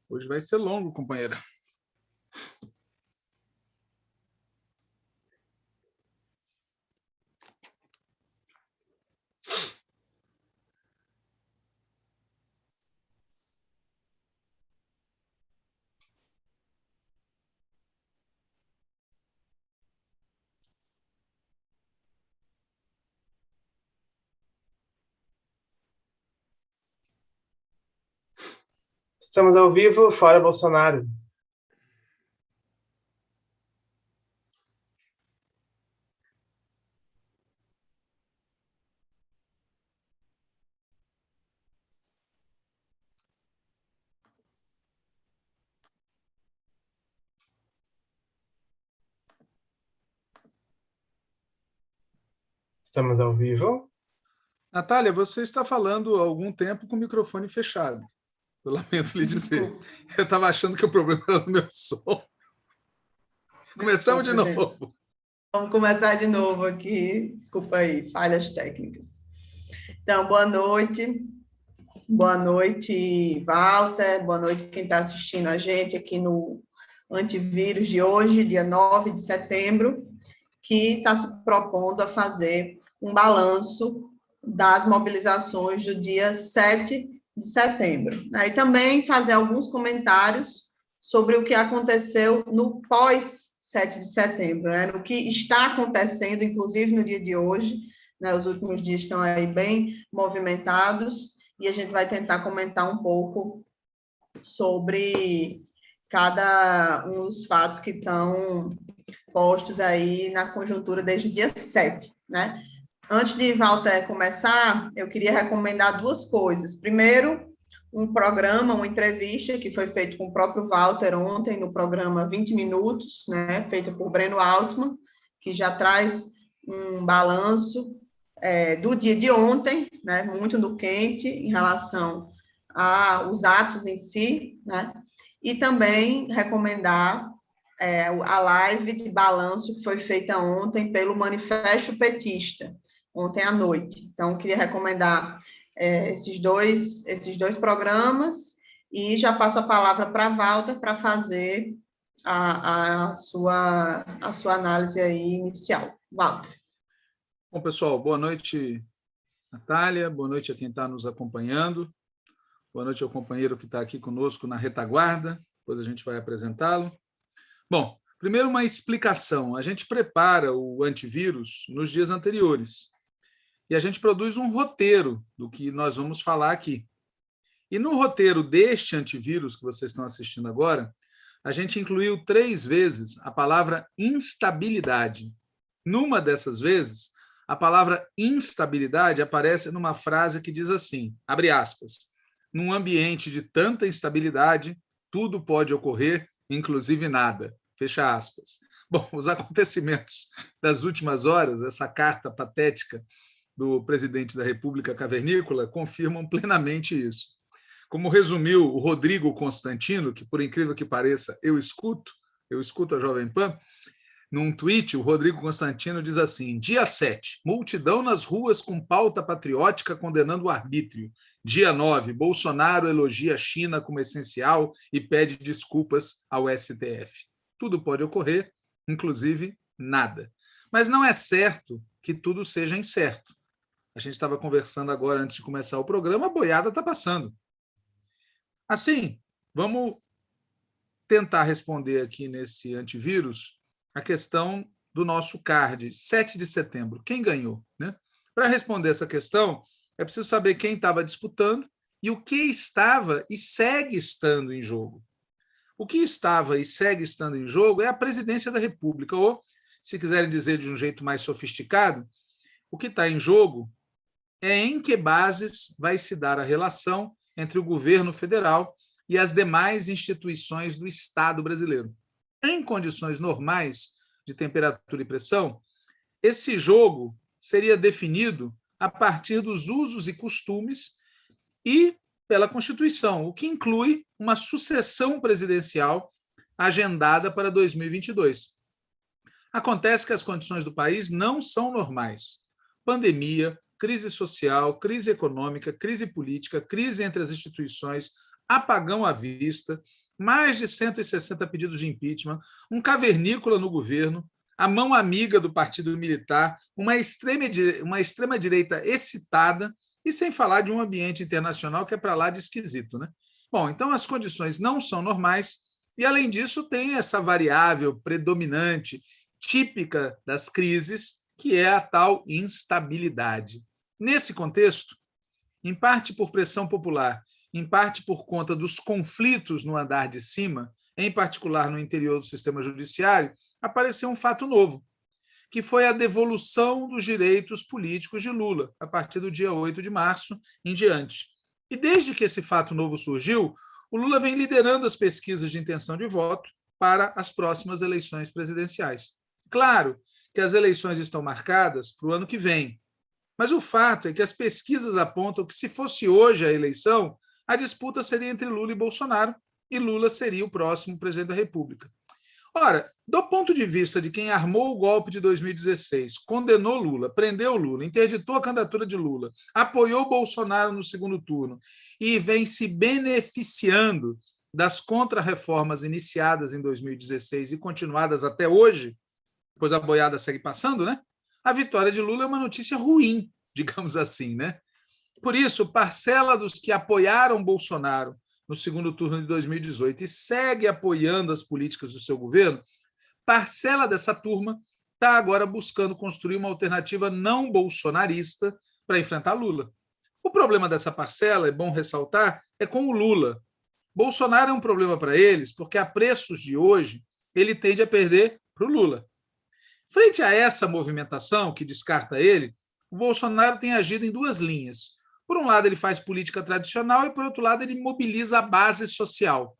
Hoje vai ser longo, companheira. Estamos ao vivo, fora Bolsonaro. Estamos ao vivo. Natália, você está falando há algum tempo com o microfone fechado. Eu lamento lhe dizer. Eu estava achando que o problema era o meu som. Começamos de novo. Gente. Vamos começar de novo aqui. Desculpa aí, falhas técnicas. Então, boa noite. Boa noite, Walter. Boa noite quem está assistindo a gente aqui no Antivírus de hoje, dia 9 de setembro, que está se propondo a fazer um balanço das mobilizações do dia 7 de setembro. E também fazer alguns comentários sobre o que aconteceu no pós-7 de setembro, né? No que está acontecendo, inclusive no dia de hoje, né? Os últimos dias estão aí bem movimentados, e a gente vai tentar comentar um pouco sobre cada um dos fatos que estão postos aí na conjuntura desde o dia 7, né? Antes de Walter começar, eu queria recomendar duas coisas. Primeiro, um programa, uma entrevista que foi feita com o próprio Walter ontem, no programa 20 Minutos, né, feita por Breno Altman, que já traz um balanço do dia de ontem, né, muito no quente, em relação aos atos em si, né, e também recomendar a live de balanço que foi feita ontem pelo Manifesto Petista, ontem à noite. Então, queria recomendar esses dois programas, e já passo a palavra para a Walter para fazer a sua análise aí inicial. Walter. Bom, pessoal, boa noite, Natália, boa noite a quem está nos acompanhando, boa noite ao companheiro que está aqui conosco na retaguarda, depois a gente vai apresentá-lo. Bom, primeiro uma explicação. A gente prepara o antivírus nos dias anteriores e a gente produz um roteiro do que nós vamos falar aqui. E no roteiro deste antivírus que vocês estão assistindo agora, a gente incluiu 3 vezes a palavra instabilidade. Numa dessas vezes, a palavra instabilidade aparece numa frase que diz assim, abre aspas, num ambiente de tanta instabilidade, tudo pode ocorrer, inclusive nada, fecha aspas. Bom, os acontecimentos das últimas horas, essa carta patética do presidente da República Cavernícola, confirmam plenamente isso. Como resumiu o Rodrigo Constantino, que, por incrível que pareça, eu escuto a Jovem Pan, num tweet, o Rodrigo Constantino diz assim, dia 7, multidão nas ruas com pauta patriótica condenando o arbítrio. Dia 9, Bolsonaro elogia a China como essencial e pede desculpas ao STF. Tudo pode ocorrer, inclusive nada. Mas não é certo que tudo seja incerto. A gente estava conversando agora, antes de começar o programa, a boiada está passando. Assim, vamos tentar responder aqui nesse antivírus a questão do nosso card, 7 de setembro. Quem ganhou? Né? Para responder essa questão, é preciso saber quem estava disputando e o que estava e segue estando em jogo. O que estava e segue estando em jogo é a presidência da República, ou, se quiserem dizer de um jeito mais sofisticado, o que está em jogo é em que bases vai se dar a relação entre o governo federal e as demais instituições do Estado brasileiro. Em condições normais de temperatura e pressão, esse jogo seria definido a partir dos usos e costumes e pela Constituição, o que inclui uma sucessão presidencial agendada para 2022. Acontece que as condições do país não são normais. Pandemia, crise social, crise econômica, crise política, crise entre as instituições apagão à vista, mais de 160 pedidos de impeachment, um cavernícola no governo, a mão amiga do partido militar, uma extrema-direita excitada, e sem falar de um ambiente internacional que é para lá de esquisito, né? Bom, então as condições não são normais, e além disso tem essa variável predominante, típica das crises, que é a tal instabilidade. Nesse contexto, em parte por pressão popular, em parte por conta dos conflitos no andar de cima, em particular no interior do sistema judiciário, apareceu um fato novo, que foi a devolução dos direitos políticos de Lula, a partir do dia 8 de março em diante. E desde que esse fato novo surgiu, o Lula vem liderando as pesquisas de intenção de voto para as próximas eleições presidenciais. Claro que as eleições estão marcadas para o ano que vem, mas o fato é que as pesquisas apontam que, se fosse hoje a eleição, a disputa seria entre Lula e Bolsonaro, e Lula seria o próximo presidente da República. Ora, do ponto de vista de quem armou o golpe de 2016, condenou Lula, prendeu Lula, interditou a candidatura de Lula, apoiou Bolsonaro no segundo turno e vem se beneficiando das contrarreformas iniciadas em 2016 e continuadas até hoje, pois a boiada segue passando, né? A vitória de Lula é uma notícia ruim, digamos assim, né? Por isso, parcela dos que apoiaram Bolsonaro no segundo turno de 2018 e segue apoiando as políticas do seu governo, parcela dessa turma está agora buscando construir uma alternativa não bolsonarista para enfrentar Lula. O problema dessa parcela, é bom ressaltar, é com o Lula. Bolsonaro é um problema para eles porque, a preços de hoje, ele tende a perder para o Lula. Frente a essa movimentação que descarta ele, o Bolsonaro tem agido em duas linhas. Por um lado, ele faz política tradicional e, por outro lado, ele mobiliza a base social.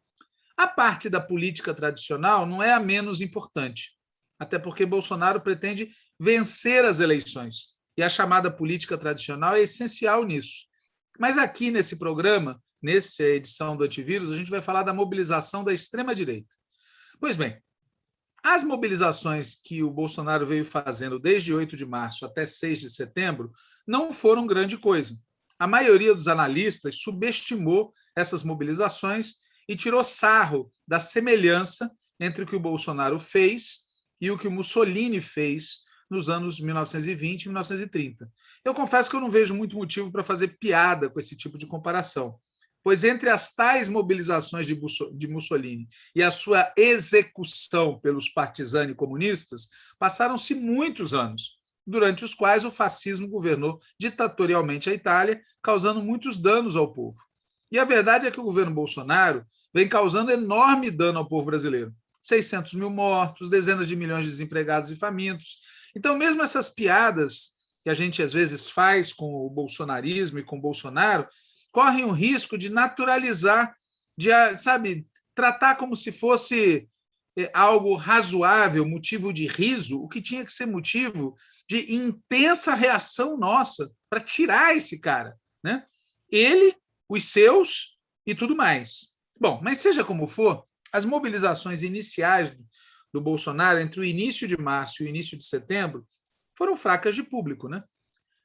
A parte da política tradicional não é a menos importante, até porque Bolsonaro pretende vencer as eleições, e a chamada política tradicional é essencial nisso. Mas aqui nesse programa, nessa edição do Antivírus, a gente vai falar da mobilização da extrema-direita. Pois bem, as mobilizações que o Bolsonaro veio fazendo desde 8 de março até 6 de setembro não foram grande coisa. A maioria dos analistas subestimou essas mobilizações e tirou sarro da semelhança entre o que o Bolsonaro fez e o que o Mussolini fez nos anos 1920 e 1930. Eu confesso que eu não vejo muito motivo para fazer piada com esse tipo de comparação, pois entre as tais mobilizações de Mussolini e a sua execução pelos partisani comunistas, passaram-se muitos anos, durante os quais o fascismo governou ditatorialmente a Itália, causando muitos danos ao povo. E a verdade é que o governo Bolsonaro vem causando enorme dano ao povo brasileiro. 600 mil mortos, dezenas de milhões de desempregados e famintos. Então, mesmo essas piadas que a gente às vezes faz com o bolsonarismo e com o Bolsonaro, correm o risco de naturalizar, de, sabe, tratar como se fosse algo razoável, motivo de riso, o que tinha que ser motivo de intensa reação nossa para tirar esse cara, né? Ele, os seus e tudo mais. Bom, mas seja como for, as mobilizações iniciais do Bolsonaro entre o início de março e o início de setembro foram fracas de público, né?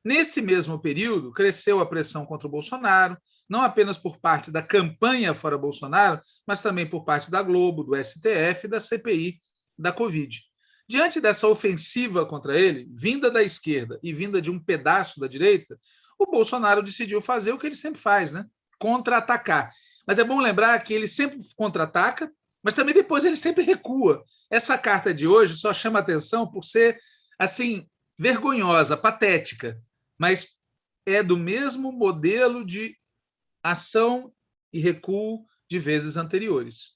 Nesse mesmo período, cresceu a pressão contra o Bolsonaro, não apenas por parte da campanha fora Bolsonaro, mas também por parte da Globo, do STF e da CPI da Covid. Diante dessa ofensiva contra ele, vinda da esquerda e vinda de um pedaço da direita, o Bolsonaro decidiu fazer o que ele sempre faz, né? Contra-atacar. Mas é bom lembrar que ele sempre contra-ataca, mas também depois ele sempre recua. Essa carta de hoje só chama atenção por ser, assim, vergonhosa, patética, mas é do mesmo modelo de ação e recuo de vezes anteriores.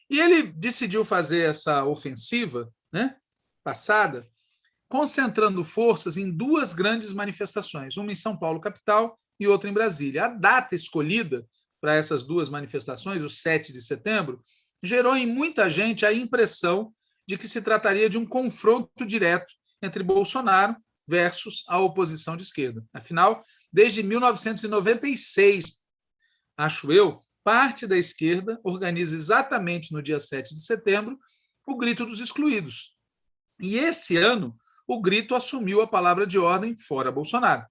E ele decidiu fazer essa ofensiva, né, passada, concentrando forças em duas grandes manifestações, uma em São Paulo, capital, e outra em Brasília. A data escolhida para essas duas manifestações, o 7 de setembro, gerou em muita gente a impressão de que se trataria de um confronto direto entre Bolsonaro versus a oposição de esquerda. Afinal, desde 1996, acho eu, parte da esquerda organiza exatamente no dia 7 de setembro o Grito dos Excluídos. E esse ano, o grito assumiu a palavra de ordem fora Bolsonaro.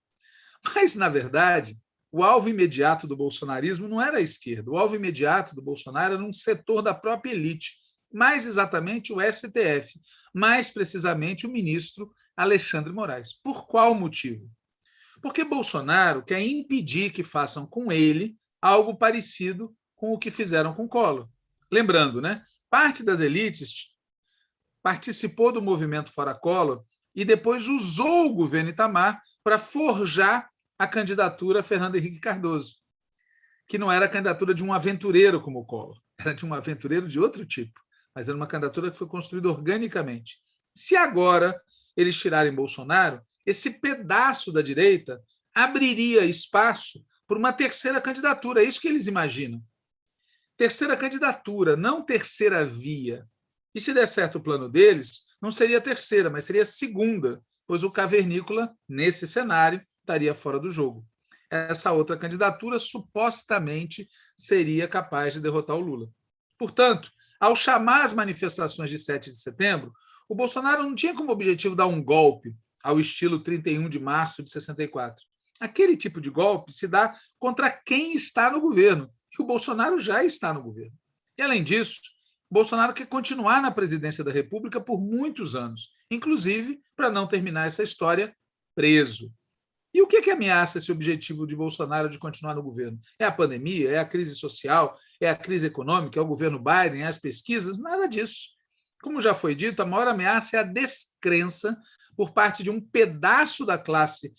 Mas, na verdade, o alvo imediato do bolsonarismo não era a esquerda. O alvo imediato do Bolsonaro era um setor da própria elite, mais exatamente o STF, mais precisamente o ministro Alexandre Moraes. Por qual motivo? Porque Bolsonaro quer impedir que façam com ele algo parecido com o que fizeram com Collor. Lembrando, né? Parte das elites participou do movimento Fora Collor e depois usou o governo Itamar para forjar a candidatura a Fernando Henrique Cardoso, que não era a candidatura de um aventureiro como o Collor, era de um aventureiro de outro tipo, mas era uma candidatura que foi construída organicamente. Se agora eles tirarem Bolsonaro, esse pedaço da direita abriria espaço para uma terceira candidatura, é isso que eles imaginam. Terceira candidatura, não terceira via. E se der certo o plano deles, não seria terceira, mas seria segunda, pois o cavernícola, nesse cenário, estaria fora do jogo. Essa outra candidatura supostamente seria capaz de derrotar o Lula. Portanto, ao chamar as manifestações de 7 de setembro, o Bolsonaro não tinha como objetivo dar um golpe ao estilo 31 de março de 64. Aquele tipo de golpe se dá contra quem está no governo, e o Bolsonaro já está no governo. E, além disso, Bolsonaro quer continuar na presidência da República por muitos anos, inclusive para não terminar essa história preso. E o que ameaça esse objetivo de Bolsonaro de continuar no governo? É a pandemia? É a crise social? É a crise econômica? É o governo Biden? É as pesquisas? Nada disso. Como já foi dito, a maior ameaça é a descrença por parte de um pedaço da classe,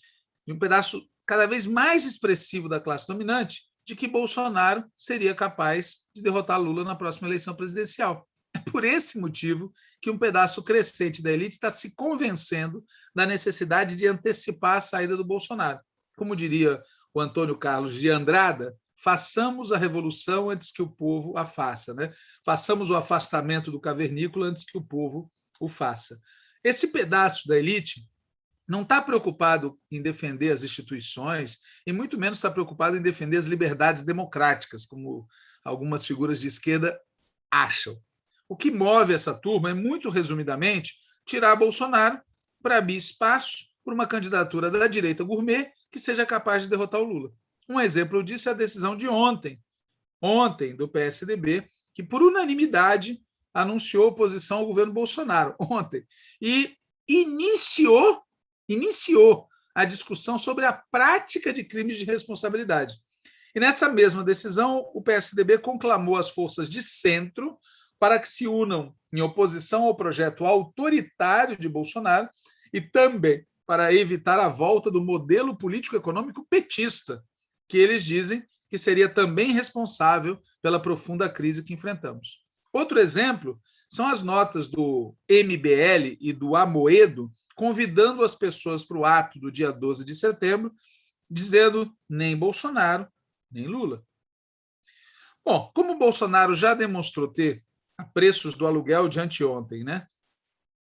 de um pedaço cada vez mais expressivo da classe dominante, de que Bolsonaro seria capaz de derrotar Lula na próxima eleição presidencial. É por esse motivo que um pedaço crescente da elite está se convencendo da necessidade de antecipar a saída do Bolsonaro. Como diria o Antônio Carlos de Andrada, façamos a revolução antes que o povo a faça, né? Façamos o afastamento do cavernícola antes que o povo o faça. Esse pedaço da elite não está preocupado em defender as instituições e muito menos está preocupado em defender as liberdades democráticas, como algumas figuras de esquerda acham. O que move essa turma é, muito resumidamente, tirar Bolsonaro para abrir espaço para uma candidatura da direita gourmet que seja capaz de derrotar o Lula. Um exemplo disso é a decisão de ontem do PSDB, que por unanimidade anunciou oposição ao governo Bolsonaro ontem e iniciou a discussão sobre a prática de crimes de responsabilidade. E nessa mesma decisão, o PSDB conclamou as forças de centro para que se unam em oposição ao projeto autoritário de Bolsonaro e também para evitar a volta do modelo político-econômico petista, que eles dizem que seria também responsável pela profunda crise que enfrentamos. Outro exemplo são as notas do MBL e do Amoedo convidando as pessoas para o ato do dia 12 de setembro, dizendo nem Bolsonaro, nem Lula. Bom, como o Bolsonaro já demonstrou ter a preços do aluguel de anteontem, né?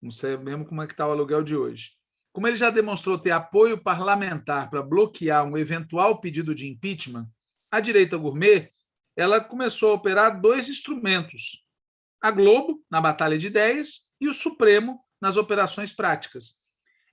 Não sei mesmo como é que está o aluguel de hoje. Como ele já demonstrou ter apoio parlamentar para bloquear um eventual pedido de impeachment, a direita gourmet ela começou a operar dois instrumentos: a Globo, na batalha de ideias, e o Supremo, nas operações práticas.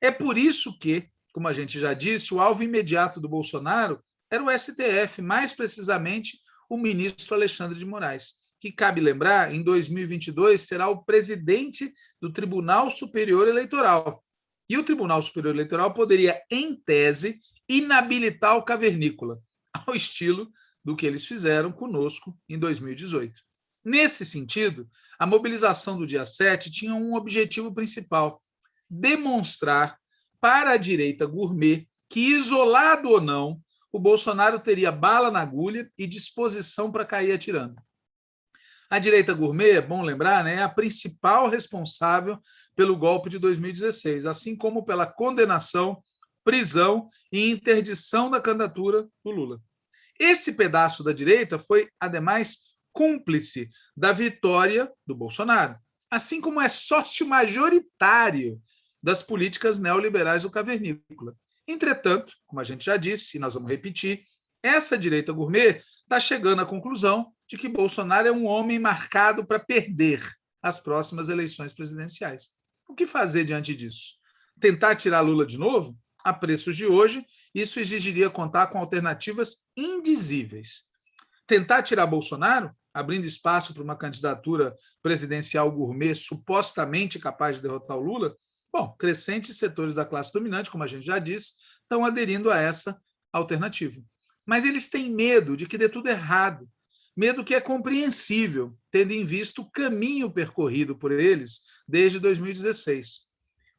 É por isso que, como a gente já disse, o alvo imediato do Bolsonaro era o STF, mais precisamente o ministro Alexandre de Moraes, que, cabe lembrar, em 2022 será o presidente do Tribunal Superior Eleitoral. E o Tribunal Superior Eleitoral poderia, em tese, inabilitar o cavernícola, ao estilo do que eles fizeram conosco em 2018. Nesse sentido, a mobilização do dia 7 tinha um objetivo principal: demonstrar para a direita gourmet que, isolado ou não, o Bolsonaro teria bala na agulha e disposição para cair atirando. A direita gourmet, é bom lembrar, né, é a principal responsável pelo golpe de 2016, assim como pela condenação, prisão e interdição da candidatura do Lula. Esse pedaço da direita foi, ademais, cúmplice da vitória do Bolsonaro, assim como é sócio majoritário das políticas neoliberais do cavernícola. Entretanto, como a gente já disse, e nós vamos repetir, essa direita gourmet está chegando à conclusão de que Bolsonaro é um homem marcado para perder as próximas eleições presidenciais. O que fazer diante disso? Tentar tirar Lula de novo? A preços de hoje, isso exigiria contar com alternativas indizíveis. Tentar tirar Bolsonaro, abrindo espaço para uma candidatura presidencial gourmet supostamente capaz de derrotar o Lula, bom, crescentes setores da classe dominante, como a gente já disse, estão aderindo a essa alternativa. Mas eles têm medo de que dê tudo errado, medo que é compreensível, tendo em vista o caminho percorrido por eles desde 2016.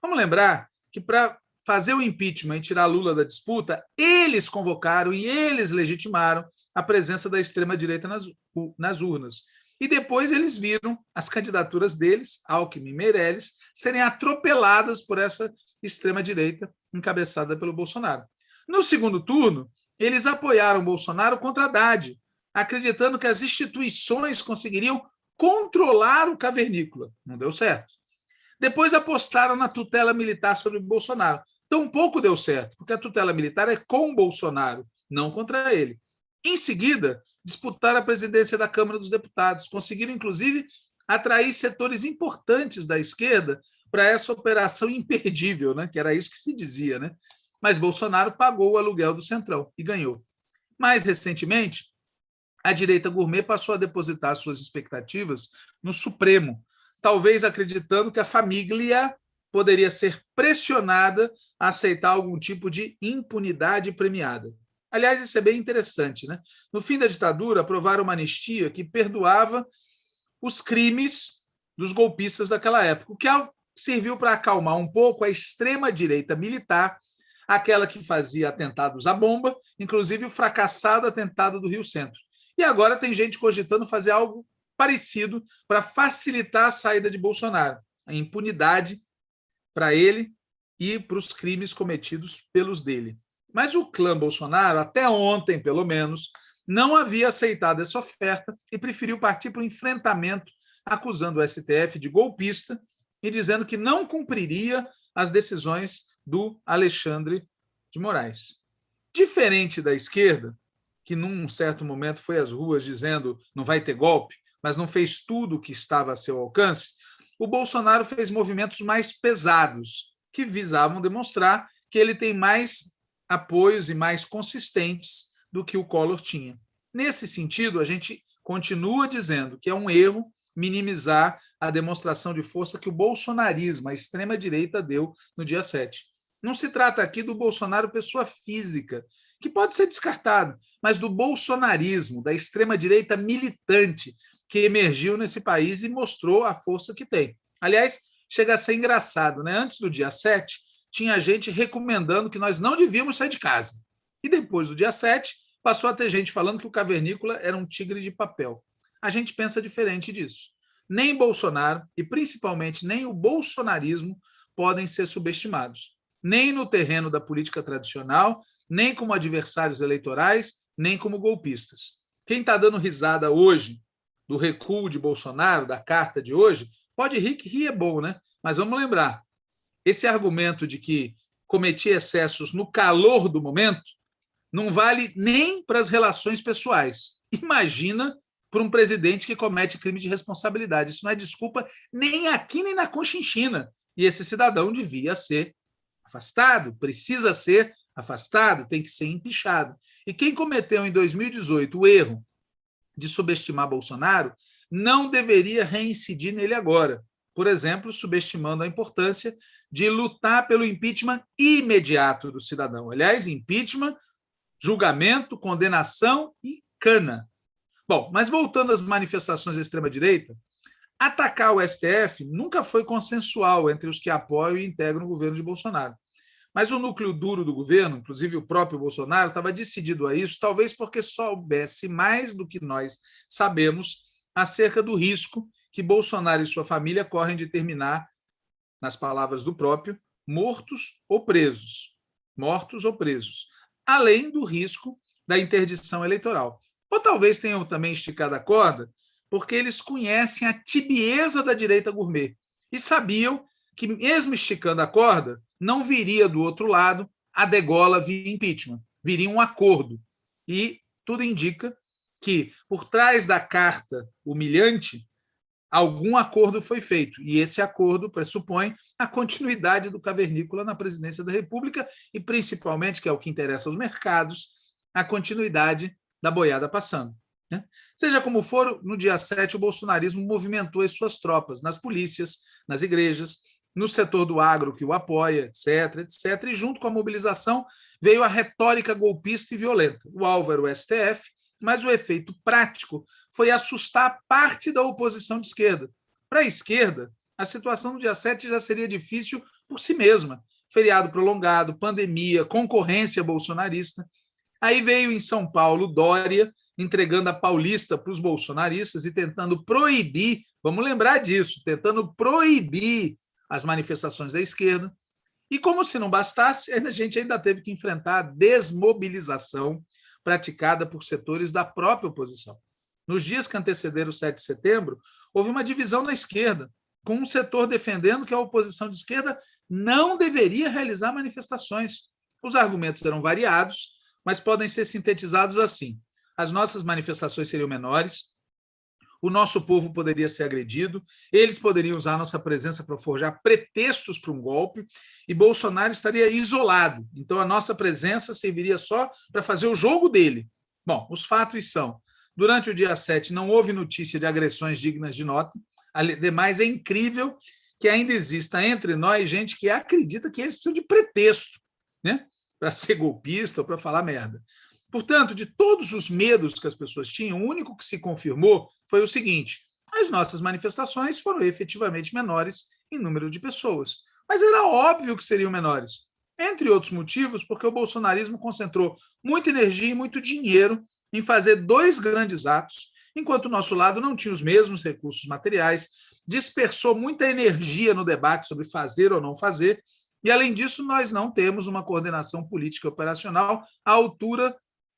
Vamos lembrar que para fazer o impeachment e tirar Lula da disputa, eles convocaram e eles legitimaram a presença da extrema-direita nas urnas. E depois eles viram as candidaturas deles, Alckmin e Meirelles, serem atropeladas por essa extrema-direita encabeçada pelo Bolsonaro. No segundo turno, eles apoiaram Bolsonaro contra Haddad, acreditando que as instituições conseguiriam controlar o cavernícola. Não deu certo. Depois apostaram na tutela militar sobre Bolsonaro. Tampouco deu certo, porque a tutela militar é com Bolsonaro, não contra ele. Em seguida, disputaram a presidência da Câmara dos Deputados. Conseguiram, inclusive, atrair setores importantes da esquerda para essa operação imperdível, né? Que era isso que se dizia, né? Mas Bolsonaro pagou o aluguel do Centrão e ganhou. Mais recentemente, a direita gourmet passou a depositar suas expectativas no Supremo, talvez acreditando que a família poderia ser pressionada a aceitar algum tipo de impunidade premiada. Aliás, isso é bem interessante, né? No fim da ditadura, aprovaram uma anistia que perdoava os crimes dos golpistas daquela época, o que serviu para acalmar um pouco a extrema-direita militar, aquela que fazia atentados à bomba, inclusive o fracassado atentado do Rio Centro. E agora tem gente cogitando fazer algo parecido para facilitar a saída de Bolsonaro, a impunidade para ele e para os crimes cometidos pelos dele. Mas o clã Bolsonaro, até ontem, pelo menos, não havia aceitado essa oferta e preferiu partir para o enfrentamento, acusando o STF de golpista e dizendo que não cumpriria as decisões do Alexandre de Moraes. Diferente da esquerda, que num certo momento foi às ruas dizendo não vai ter golpe, mas não fez tudo o que estava a seu alcance, o Bolsonaro fez movimentos mais pesados, que visavam demonstrar que ele tem mais apoios e mais consistentes do que o Collor tinha. Nesse sentido, a gente continua dizendo que é um erro minimizar a demonstração de força que o bolsonarismo, a extrema-direita, deu no dia 7. Não se trata aqui do Bolsonaro pessoa física, que pode ser descartado, mas do bolsonarismo, da extrema-direita militante, que emergiu nesse país e mostrou a força que tem. Aliás, chega a ser engraçado, né? Antes do dia 7, tinha gente recomendando que nós não devíamos sair de casa. E depois do dia 7, passou a ter gente falando que o cavernícola era um tigre de papel. A gente pensa diferente disso. Nem Bolsonaro, e principalmente nem o bolsonarismo, podem ser subestimados. Nem no terreno da política tradicional, nem como adversários eleitorais, nem como golpistas. Quem está dando risada hoje do recuo de Bolsonaro, da carta de hoje, pode rir, que rir é bom, né? Mas vamos lembrar, esse argumento de que cometia excessos no calor do momento não vale nem para as relações pessoais. Imagina para um presidente que comete crime de responsabilidade. Isso não é desculpa nem aqui nem na Conchinchina. E esse cidadão devia ser afastado, precisa ser afastado, tem que ser empichado. E quem cometeu em 2018 o erro de subestimar Bolsonaro não deveria reincidir nele agora. Por exemplo, subestimando a importância de lutar pelo impeachment imediato do cidadão. Aliás, impeachment, julgamento, condenação e cana. Bom, mas voltando às manifestações da extrema-direita, atacar o STF nunca foi consensual entre os que apoiam e integram o governo de Bolsonaro. Mas o núcleo duro do governo, inclusive o próprio Bolsonaro, estava decidido a isso, talvez porque soubesse mais do que nós sabemos acerca do risco que Bolsonaro e sua família correm de terminar, nas palavras do próprio, mortos ou presos. Mortos ou presos. Além do risco da interdição eleitoral. Ou talvez tenham também esticado a corda porque eles conhecem a tibieza da direita gourmet e sabiam que, mesmo esticando a corda, não viria do outro lado a degola via impeachment, viria um acordo. E tudo indica que, por trás da carta humilhante, algum acordo foi feito, e esse acordo pressupõe a continuidade do cavernícola na presidência da República e, principalmente, que é o que interessa aos mercados, a continuidade da boiada passando. Né? Seja como for, no dia 7, o bolsonarismo movimentou as suas tropas nas polícias, nas igrejas, no setor do agro que o apoia, etc., etc., e junto com a mobilização veio a retórica golpista e violenta. O alvo era o STF, mas o efeito prático foi assustar parte da oposição de esquerda. Para a esquerda, a situação no dia 7 já seria difícil por si mesma. Feriado prolongado, pandemia, concorrência bolsonarista. Aí veio em São Paulo Dória, entregando a Paulista para os bolsonaristas e tentando proibir, vamos lembrar disso, tentando proibir as manifestações da esquerda. E como se não bastasse, a gente ainda teve que enfrentar a desmobilização praticada por setores da própria oposição. Nos dias que antecederam o 7 de setembro, houve uma divisão na esquerda, com um setor defendendo que a oposição de esquerda não deveria realizar manifestações. Os argumentos eram variados, mas podem ser sintetizados assim: as nossas manifestações seriam menores, o nosso povo poderia ser agredido, eles poderiam usar a nossa presença para forjar pretextos para um golpe, e Bolsonaro estaria isolado. Então, a nossa presença serviria só para fazer o jogo dele. Bom, os fatos são: durante o dia 7 não houve notícia de agressões dignas de nota. Ademais, é incrível que ainda exista entre nós gente que acredita que eles precisam de pretexto, né, para ser golpista ou para falar merda. Portanto, de todos os medos que as pessoas tinham, o único que se confirmou foi o seguinte: as nossas manifestações foram efetivamente menores em número de pessoas. Mas era óbvio que seriam menores. Entre outros motivos, porque o bolsonarismo concentrou muita energia e muito dinheiro em fazer 2 grandes atos, enquanto o nosso lado não tinha os mesmos recursos materiais, dispersou muita energia no debate sobre fazer ou não fazer, e, além disso, nós não temos uma coordenação política operacional à altura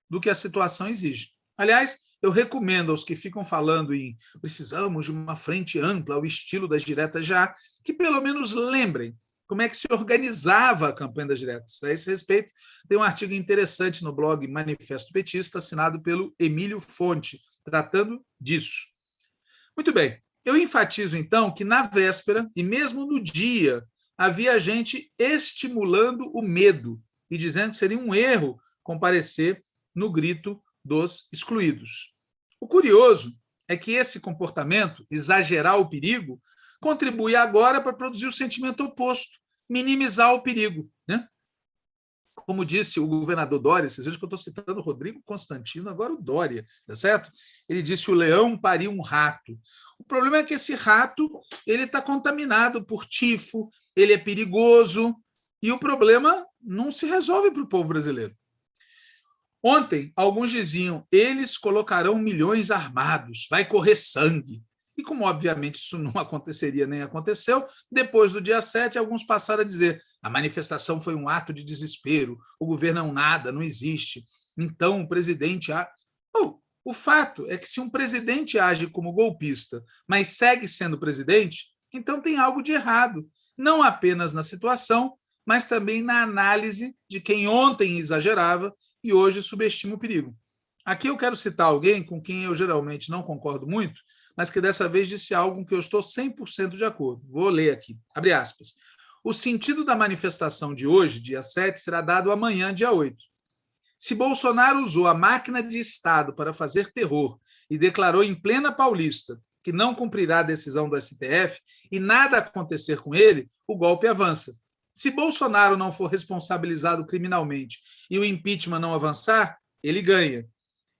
do que a situação exige. Aliás, eu recomendo aos que ficam falando em precisamos de uma frente ampla ao estilo das diretas já, que pelo menos lembrem como é que se organizava a campanha das diretas. A esse respeito, tem um artigo interessante no blog Manifesto Petista, assinado pelo Emílio Fonte, tratando disso. Muito bem, eu enfatizo então que na véspera, e mesmo no dia, havia gente estimulando o medo e dizendo que seria um erro comparecer no grito dos excluídos. O curioso é que esse comportamento, exagerar o perigo, contribui agora para produzir o sentimento oposto, minimizar o perigo. Né? Como disse o governador Dória, vocês vejam que eu estou citando o Rodrigo Constantino, agora o Dória, tá certo? Ele disse: o leão pariu um rato. O problema é que esse rato ele está contaminado por tifo, ele é perigoso, e o problema não se resolve para o povo brasileiro. Ontem, alguns diziam: eles colocarão milhões armados, vai correr sangue. E como, obviamente, isso não aconteceria nem aconteceu, depois do dia 7, alguns passaram a dizer: a manifestação foi um ato de desespero, o governo é um nada, não existe. Então, o presidente... o fato é que se um presidente age como golpista, mas segue sendo presidente, então tem algo de errado, não apenas na situação, mas também na análise de quem ontem exagerava e hoje subestima o perigo. Aqui eu quero citar alguém com quem eu geralmente não concordo muito, mas que dessa vez disse algo com que eu estou 100% de acordo. Vou ler aqui, abre aspas. O sentido da manifestação de hoje, dia 7, será dado amanhã, dia 8. Se Bolsonaro usou a máquina de Estado para fazer terror e declarou em plena Paulista que não cumprirá a decisão do STF e nada acontecer com ele, o golpe avança. Se Bolsonaro não for responsabilizado criminalmente e o impeachment não avançar, ele ganha.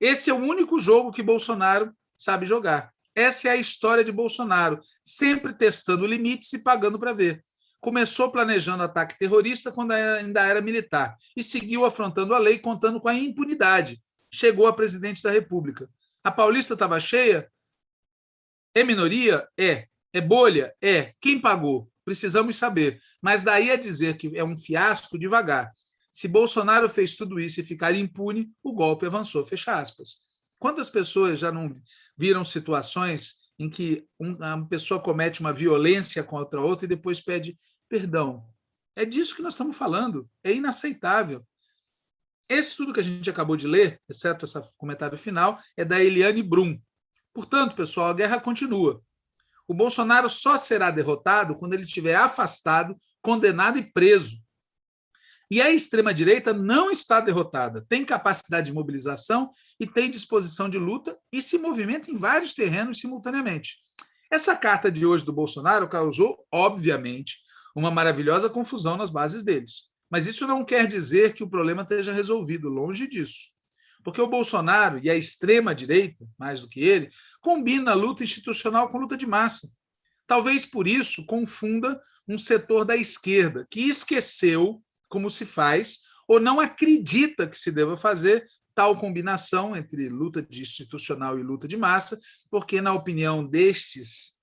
Esse é o único jogo que Bolsonaro sabe jogar. Essa é a história de Bolsonaro, sempre testando limites e pagando para ver. Começou planejando ataque terrorista quando ainda era militar e seguiu afrontando a lei, contando com a impunidade. Chegou a presidente da República. A Paulista estava cheia? É minoria? É. É bolha? É. Quem pagou? Precisamos saber. Mas daí a dizer que é um fiasco, devagar. Se Bolsonaro fez tudo isso e ficar impune, o golpe avançou. Fecha aspas. Quantas pessoas já não viram situações em que uma pessoa comete uma violência contra outra e depois pede perdão? É disso que nós estamos falando. É inaceitável. Esse tudo que a gente acabou de ler, exceto esse comentário final, é da Eliane Brum. Portanto, pessoal, a guerra continua. O Bolsonaro só será derrotado quando ele estiver afastado, condenado e preso. E a extrema-direita não está derrotada, tem capacidade de mobilização e tem disposição de luta e se movimenta em vários terrenos simultaneamente. Essa carta de hoje do Bolsonaro causou, obviamente, uma maravilhosa confusão nas bases deles. Mas isso não quer dizer que o problema esteja resolvido, longe disso. Porque o Bolsonaro e a extrema-direita, mais do que ele, combina a luta institucional com luta de massa. Talvez por isso confunda um setor da esquerda que esqueceu como se faz ou não acredita que se deva fazer tal combinação entre luta institucional e luta de massa, porque, na opinião destes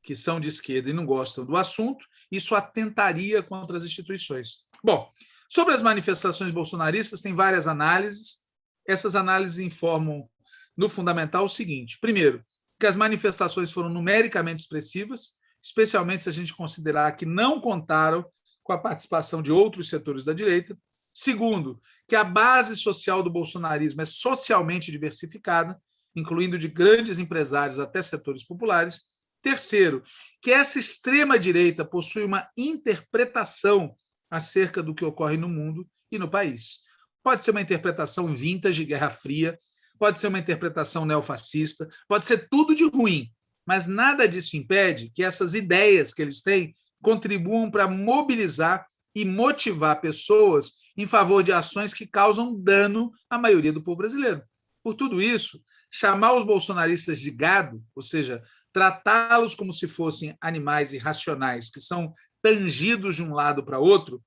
que são de esquerda e não gostam do assunto, isso atentaria contra as instituições. Bom, sobre as manifestações bolsonaristas, tem várias análises. Essas análises informam, no fundamental, o seguinte. Primeiro, que as manifestações foram numericamente expressivas, especialmente se a gente considerar que não contaram com a participação de outros setores da direita. Segundo, que a base social do bolsonarismo é socialmente diversificada, incluindo de grandes empresários até setores populares. Terceiro, que essa extrema-direita possui uma interpretação acerca do que ocorre no mundo e no país. Pode ser uma interpretação vintage, Guerra Fria, pode ser uma interpretação neofascista, pode ser tudo de ruim, mas nada disso impede que essas ideias que eles têm contribuam para mobilizar e motivar pessoas em favor de ações que causam dano à maioria do povo brasileiro. Por tudo isso, chamar os bolsonaristas de gado, ou seja, tratá-los como se fossem animais irracionais, que são tangidos de um lado para outro,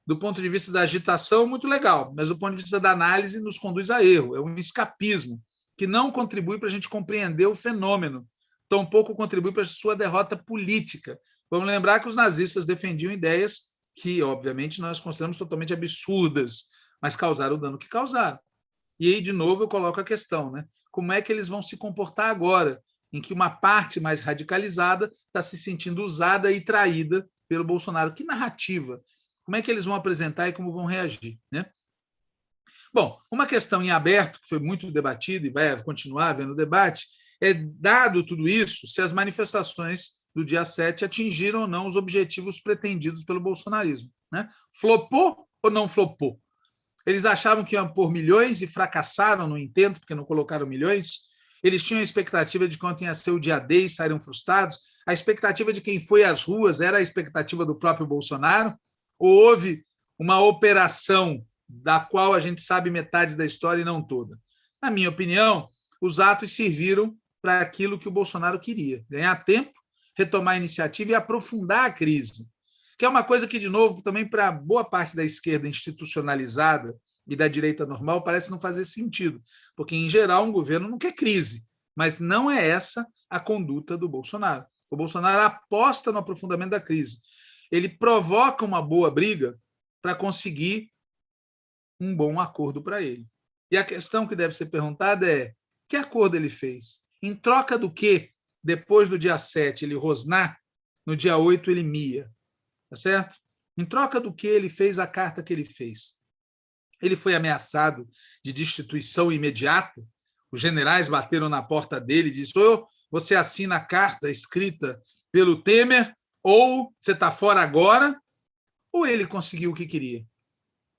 do ponto de vista da agitação, muito legal, mas do ponto de vista da análise nos conduz a erro. É um escapismo que não contribui para a gente compreender o fenômeno, tampouco contribui para a sua derrota política. Vamos lembrar que os nazistas defendiam ideias que, obviamente, nós consideramos totalmente absurdas, mas causaram o dano que causaram. E aí, de novo, eu coloco a questão, né? Como é que eles vão se comportar agora, em que uma parte mais radicalizada está se sentindo usada e traída pelo Bolsonaro? Que narrativa? Como é que eles vão apresentar e como vão reagir, né? Bom, uma questão em aberto, que foi muito debatida e vai continuar havendo debate, é, dado tudo isso, se as manifestações do dia 7 atingiram ou não os objetivos pretendidos pelo bolsonarismo, né? Flopou ou não flopou? Eles achavam que iam pôr milhões e fracassaram no intento, porque não colocaram milhões. Eles tinham a expectativa de quanto ia ser o dia D e saíram frustrados. A expectativa de quem foi às ruas era a expectativa do próprio Bolsonaro? Ou houve uma operação da qual a gente sabe metade da história e não toda? Na minha opinião, os atos serviram para aquilo que o Bolsonaro queria: ganhar tempo, retomar a iniciativa e aprofundar a crise, que é uma coisa que, de novo, também para boa parte da esquerda institucionalizada e da direita normal parece não fazer sentido, porque, em geral, um governo não quer crise, mas não é essa a conduta do Bolsonaro. O Bolsonaro aposta no aprofundamento da crise. Ele provoca uma boa briga para conseguir um bom acordo para ele. E a questão que deve ser perguntada é: que acordo ele fez? Em troca do que, depois do dia 7, ele rosnar, no dia 8 ele mia? Tá certo? Em troca do que ele fez a carta que ele fez? Ele foi ameaçado de destituição imediata? Os generais bateram na porta dele e disseram: você assina a carta escrita pelo Temer, ou você está fora agora? Ou ele conseguiu o que queria?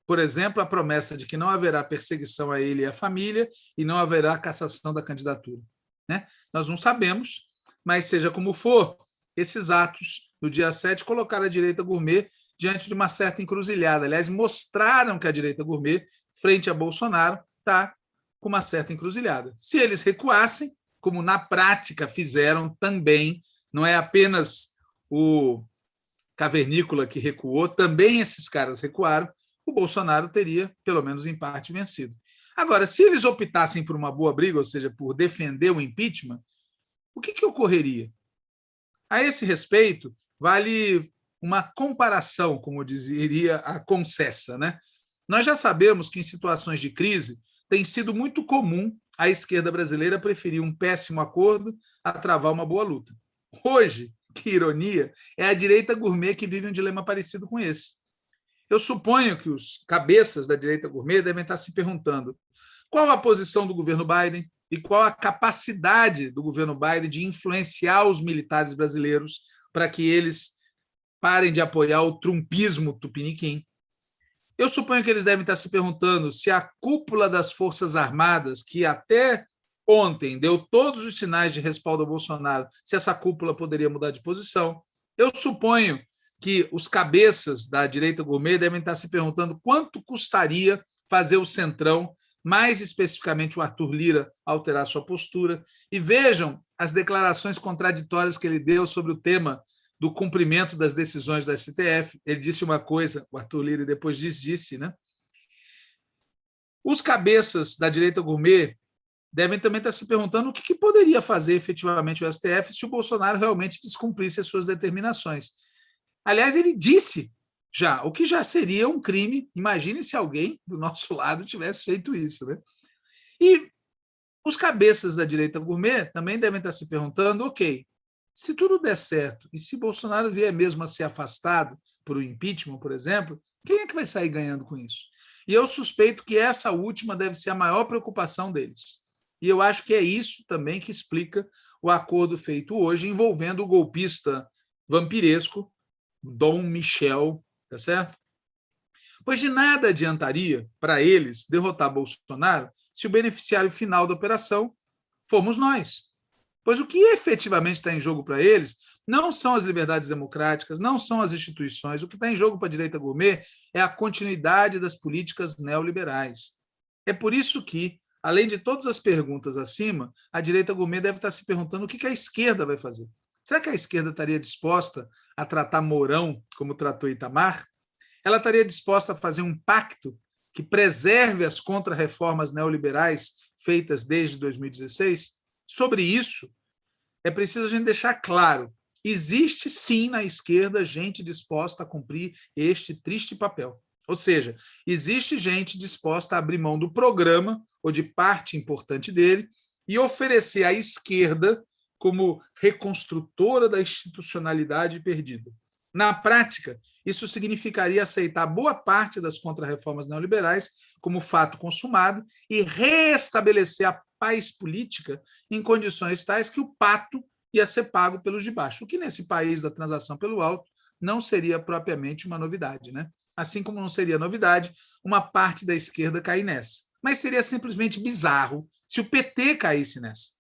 Por exemplo, a promessa de que não haverá perseguição a ele e à família e não haverá cassação da candidatura, né? Nós não sabemos, mas seja como for, esses atos do dia 7 colocaram a direita gourmet diante de uma certa encruzilhada. Aliás, mostraram que a direita gourmet, frente a Bolsonaro, está com uma certa encruzilhada. Se eles recuassem, como na prática fizeram também, não é apenas o cavernícola que recuou, também esses caras recuaram, o Bolsonaro teria, pelo menos em parte, vencido. Agora, se eles optassem por uma boa briga, ou seja, por defender o impeachment, o que ocorreria? A esse respeito, vale uma comparação, como diria a Concessa, né? Nós já sabemos que, em situações de crise, tem sido muito comum a esquerda brasileira preferir um péssimo acordo a travar uma boa luta. Hoje, que ironia, é a direita gourmet que vive um dilema parecido com esse. Eu suponho que os cabeças da direita gourmet devem estar se perguntando: qual a posição do governo Biden? e qual a capacidade do governo Biden de influenciar os militares brasileiros para que eles parem de apoiar o trumpismo tupiniquim. Eu suponho que eles devem estar se perguntando se a cúpula das Forças Armadas, que até ontem deu todos os sinais de respaldo ao Bolsonaro, se essa cúpula poderia mudar de posição. Eu suponho que os cabeças da direita gourmet devem estar se perguntando quanto custaria fazer o Centrão, mais especificamente o Arthur Lira, alterar sua postura. E vejam as declarações contraditórias que ele deu sobre o tema do cumprimento das decisões do STF. Ele disse uma coisa, o Arthur Lira depois disse, né? Os cabeças da direita gourmet devem também estar se perguntando o que poderia fazer efetivamente o STF se o Bolsonaro realmente descumprisse as suas determinações. Aliás, ele disse já, o que já seria um crime. Imagine se alguém do nosso lado tivesse feito isso, né? E os cabeças da direita gourmet também devem estar se perguntando, ok, se tudo der certo e se Bolsonaro vier mesmo a ser afastado por um impeachment, por exemplo, quem é que vai sair ganhando com isso? E eu suspeito que essa última deve ser a maior preocupação deles. E eu acho que é isso também que explica o acordo feito hoje envolvendo o golpista vampiresco Dom Michel, tá certo? Pois de nada adiantaria para eles derrotar Bolsonaro se o beneficiário final da operação formos nós. Pois o que efetivamente está em jogo para eles não são as liberdades democráticas, não são as instituições. O que está em jogo para a direita gourmet é a continuidade das políticas neoliberais. É por isso que, além de todas as perguntas acima, a direita gourmet deve estar se perguntando o que a esquerda vai fazer. Será que a esquerda estaria disposta a tratar Mourão como tratou Itamar? Ela estaria disposta a fazer um pacto que preserve as contrarreformas neoliberais feitas desde 2016? Sobre isso, é preciso a gente deixar claro, existe sim na esquerda gente disposta a cumprir este triste papel. Ou seja, existe gente disposta a abrir mão do programa ou de parte importante dele e oferecer à esquerda como reconstrutora da institucionalidade perdida. Na prática, isso significaria aceitar boa parte das contrarreformas neoliberais como fato consumado e reestabelecer a paz política em condições tais que o pato ia ser pago pelos de baixo, o que nesse país da transação pelo alto não seria propriamente uma novidade, né? Assim como não seria novidade uma parte da esquerda cair nessa. Mas seria simplesmente bizarro se o PT caísse nessa.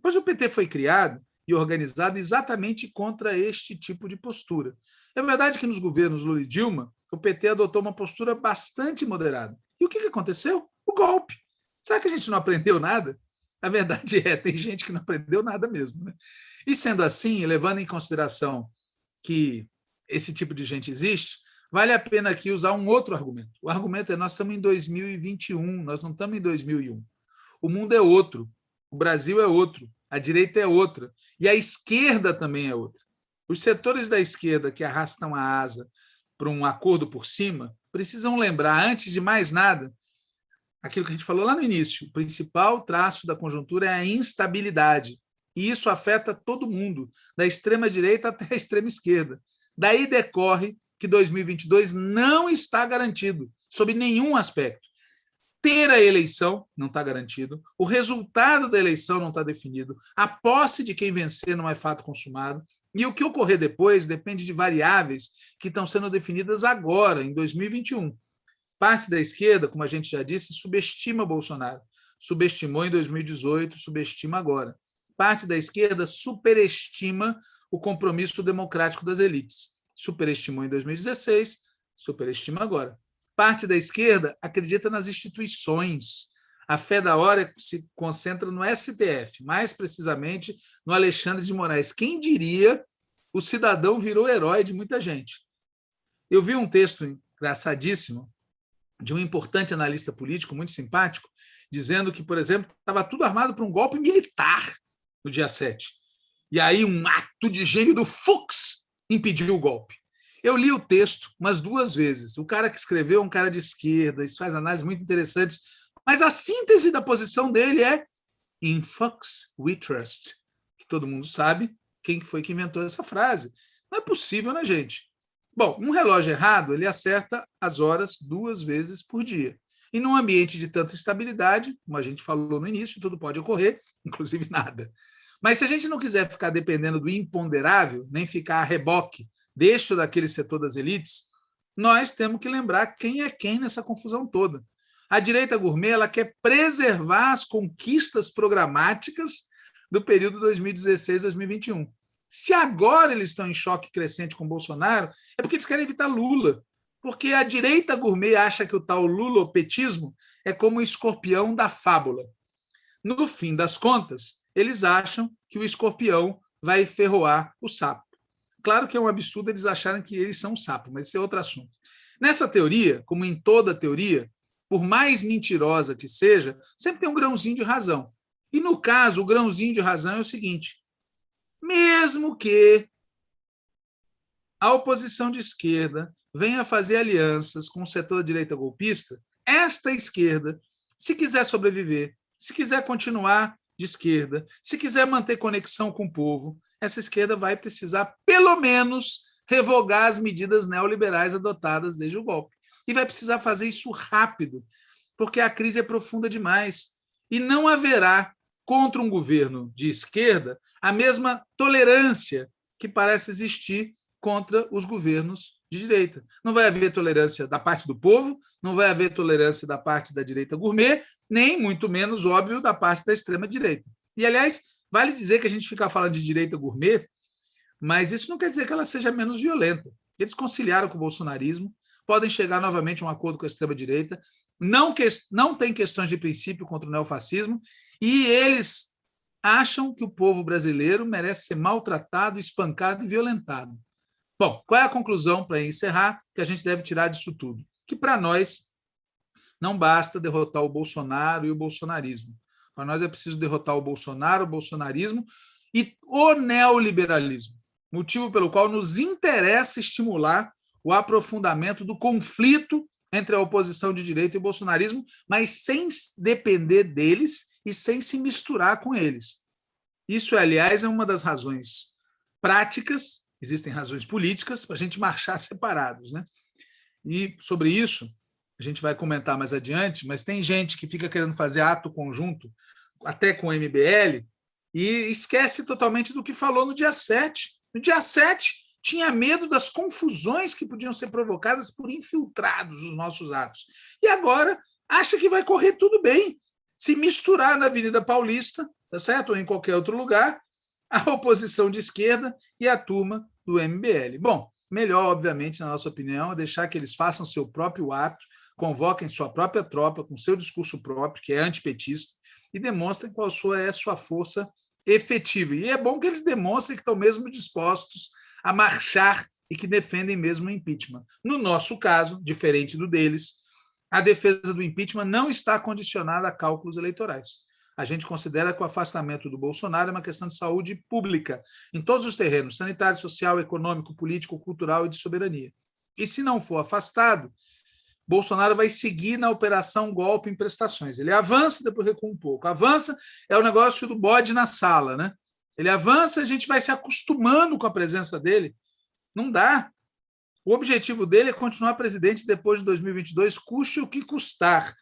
Pois o PT foi criado e organizado exatamente contra este tipo de postura. É verdade que nos governos Lula e Dilma, o PT adotou uma postura bastante moderada. E o que aconteceu? O golpe. Será que a gente não aprendeu nada? A verdade é, tem gente que não aprendeu nada mesmo, né? E sendo assim, levando em consideração que esse tipo de gente existe, vale a pena aqui usar um outro argumento. O argumento é: nós estamos em 2021, nós não estamos em 2001. O mundo é outro, o Brasil é outro, a direita é outra, e a esquerda também é outra. Os setores da esquerda que arrastam a asa para um acordo por cima precisam lembrar, antes de mais nada, aquilo que a gente falou lá no início: o principal traço da conjuntura é a instabilidade, e isso afeta todo mundo, da extrema-direita até a extrema-esquerda. Daí decorre que 2022 não está garantido, sob nenhum aspecto. Ter a eleição não está garantido, o resultado da eleição não está definido, a posse de quem vencer não é fato consumado, e o que ocorrer depois depende de variáveis que estão sendo definidas agora, em 2021. Parte da esquerda, como a gente já disse, subestima Bolsonaro. Subestimou em 2018, subestima agora. Parte da esquerda superestima o compromisso democrático das elites. Superestimou em 2016, superestima agora. Parte da esquerda acredita nas instituições. A fé da hora se concentra no STF, mais precisamente no Alexandre de Moraes. Quem diria, o cidadão virou herói de muita gente. Eu vi um texto engraçadíssimo de um importante analista político, muito simpático, dizendo que, por exemplo, estava tudo armado para um golpe militar no dia 7. E aí um ato de gênio do Fux impediu o golpe. Eu li o texto umas 2 vezes. O cara que escreveu é um cara de esquerda, isso faz análises muito interessantes, mas a síntese da posição dele é "In Fox we trust", que todo mundo sabe quem foi que inventou essa frase. Não é possível, né, gente? Bom, um relógio errado, ele acerta as horas 2 vezes por dia. E num ambiente de tanta instabilidade, como a gente falou no início, tudo pode ocorrer, inclusive nada. Mas se a gente não quiser ficar dependendo do imponderável, nem ficar a reboque deste ou daquele setor das elites, nós temos que lembrar quem é quem nessa confusão toda. A direita gourmet ela quer preservar as conquistas programáticas do período 2016-2021. Se agora eles estão em choque crescente com Bolsonaro, é porque eles querem evitar Lula. Porque a direita gourmet acha que o tal lulopetismo é como o escorpião da fábula. No fim das contas, eles acham que o escorpião vai ferroar o sapo. Claro que é um absurdo eles acharem que eles são sapo, mas esse é outro assunto. Nessa teoria, como em toda teoria, por mais mentirosa que seja, sempre tem um grãozinho de razão. E, no caso, o grãozinho de razão é o seguinte: mesmo que a oposição de esquerda venha fazer alianças com o setor da direita golpista, esta esquerda, se quiser sobreviver, se quiser continuar de esquerda, se quiser manter conexão com o povo, essa esquerda vai precisar, pelo menos, revogar as medidas neoliberais adotadas desde o golpe. E vai precisar fazer isso rápido, porque a crise é profunda demais. E não haverá, contra um governo de esquerda, a mesma tolerância que parece existir contra os governos de direita. Não vai haver tolerância da parte do povo, não vai haver tolerância da parte da direita gourmet, nem, muito menos, óbvio, da parte da extrema-direita. E, aliás, vale dizer que a gente fica falando de direita gourmet, mas isso não quer dizer que ela seja menos violenta. Eles conciliaram com o bolsonarismo, podem chegar novamente a um acordo com a extrema-direita, não tem questões de princípio contra o neofascismo, e eles acham que o povo brasileiro merece ser maltratado, espancado e violentado. Bom, qual é a conclusão, para encerrar, que a gente deve tirar disso tudo? Que, para nós, não basta derrotar o Bolsonaro e o bolsonarismo. Para nós é preciso derrotar o Bolsonaro, o bolsonarismo e o neoliberalismo, motivo pelo qual nos interessa estimular o aprofundamento do conflito entre a oposição de direita e o bolsonarismo, mas sem depender deles e sem se misturar com eles. Isso, aliás, é uma das razões práticas, existem razões políticas, para a gente marchar separados, né? E sobre isso, a gente vai comentar mais adiante, mas tem gente que fica querendo fazer ato conjunto, até com o MBL, e esquece totalmente do que falou no dia 7. No dia 7, tinha medo das confusões que podiam ser provocadas por infiltrados nos nossos atos. E agora acha que vai correr tudo bem. Se misturar na Avenida Paulista, tá certo? Ou em qualquer outro lugar, a oposição de esquerda e a turma do MBL. Bom, melhor, obviamente, na nossa opinião, é deixar que eles façam seu próprio ato, convoquem sua própria tropa com seu discurso próprio, que é antipetista, e demonstrem qual é a sua força efetiva. E é bom que eles demonstrem que estão mesmo dispostos a marchar e que defendem mesmo o impeachment. No nosso caso, diferente do deles, a defesa do impeachment não está condicionada a cálculos eleitorais. A gente considera que o afastamento do Bolsonaro é uma questão de saúde pública, em todos os terrenos, sanitário, social, econômico, político, cultural e de soberania. E se não for afastado, Bolsonaro vai seguir na operação golpe em prestações. Ele avança, depois recua um pouco. Avança, é o negócio do bode na sala, né? Ele avança, a gente vai se acostumando com a presença dele. Não dá. O objetivo dele é continuar presidente depois de 2022, custe o que custar.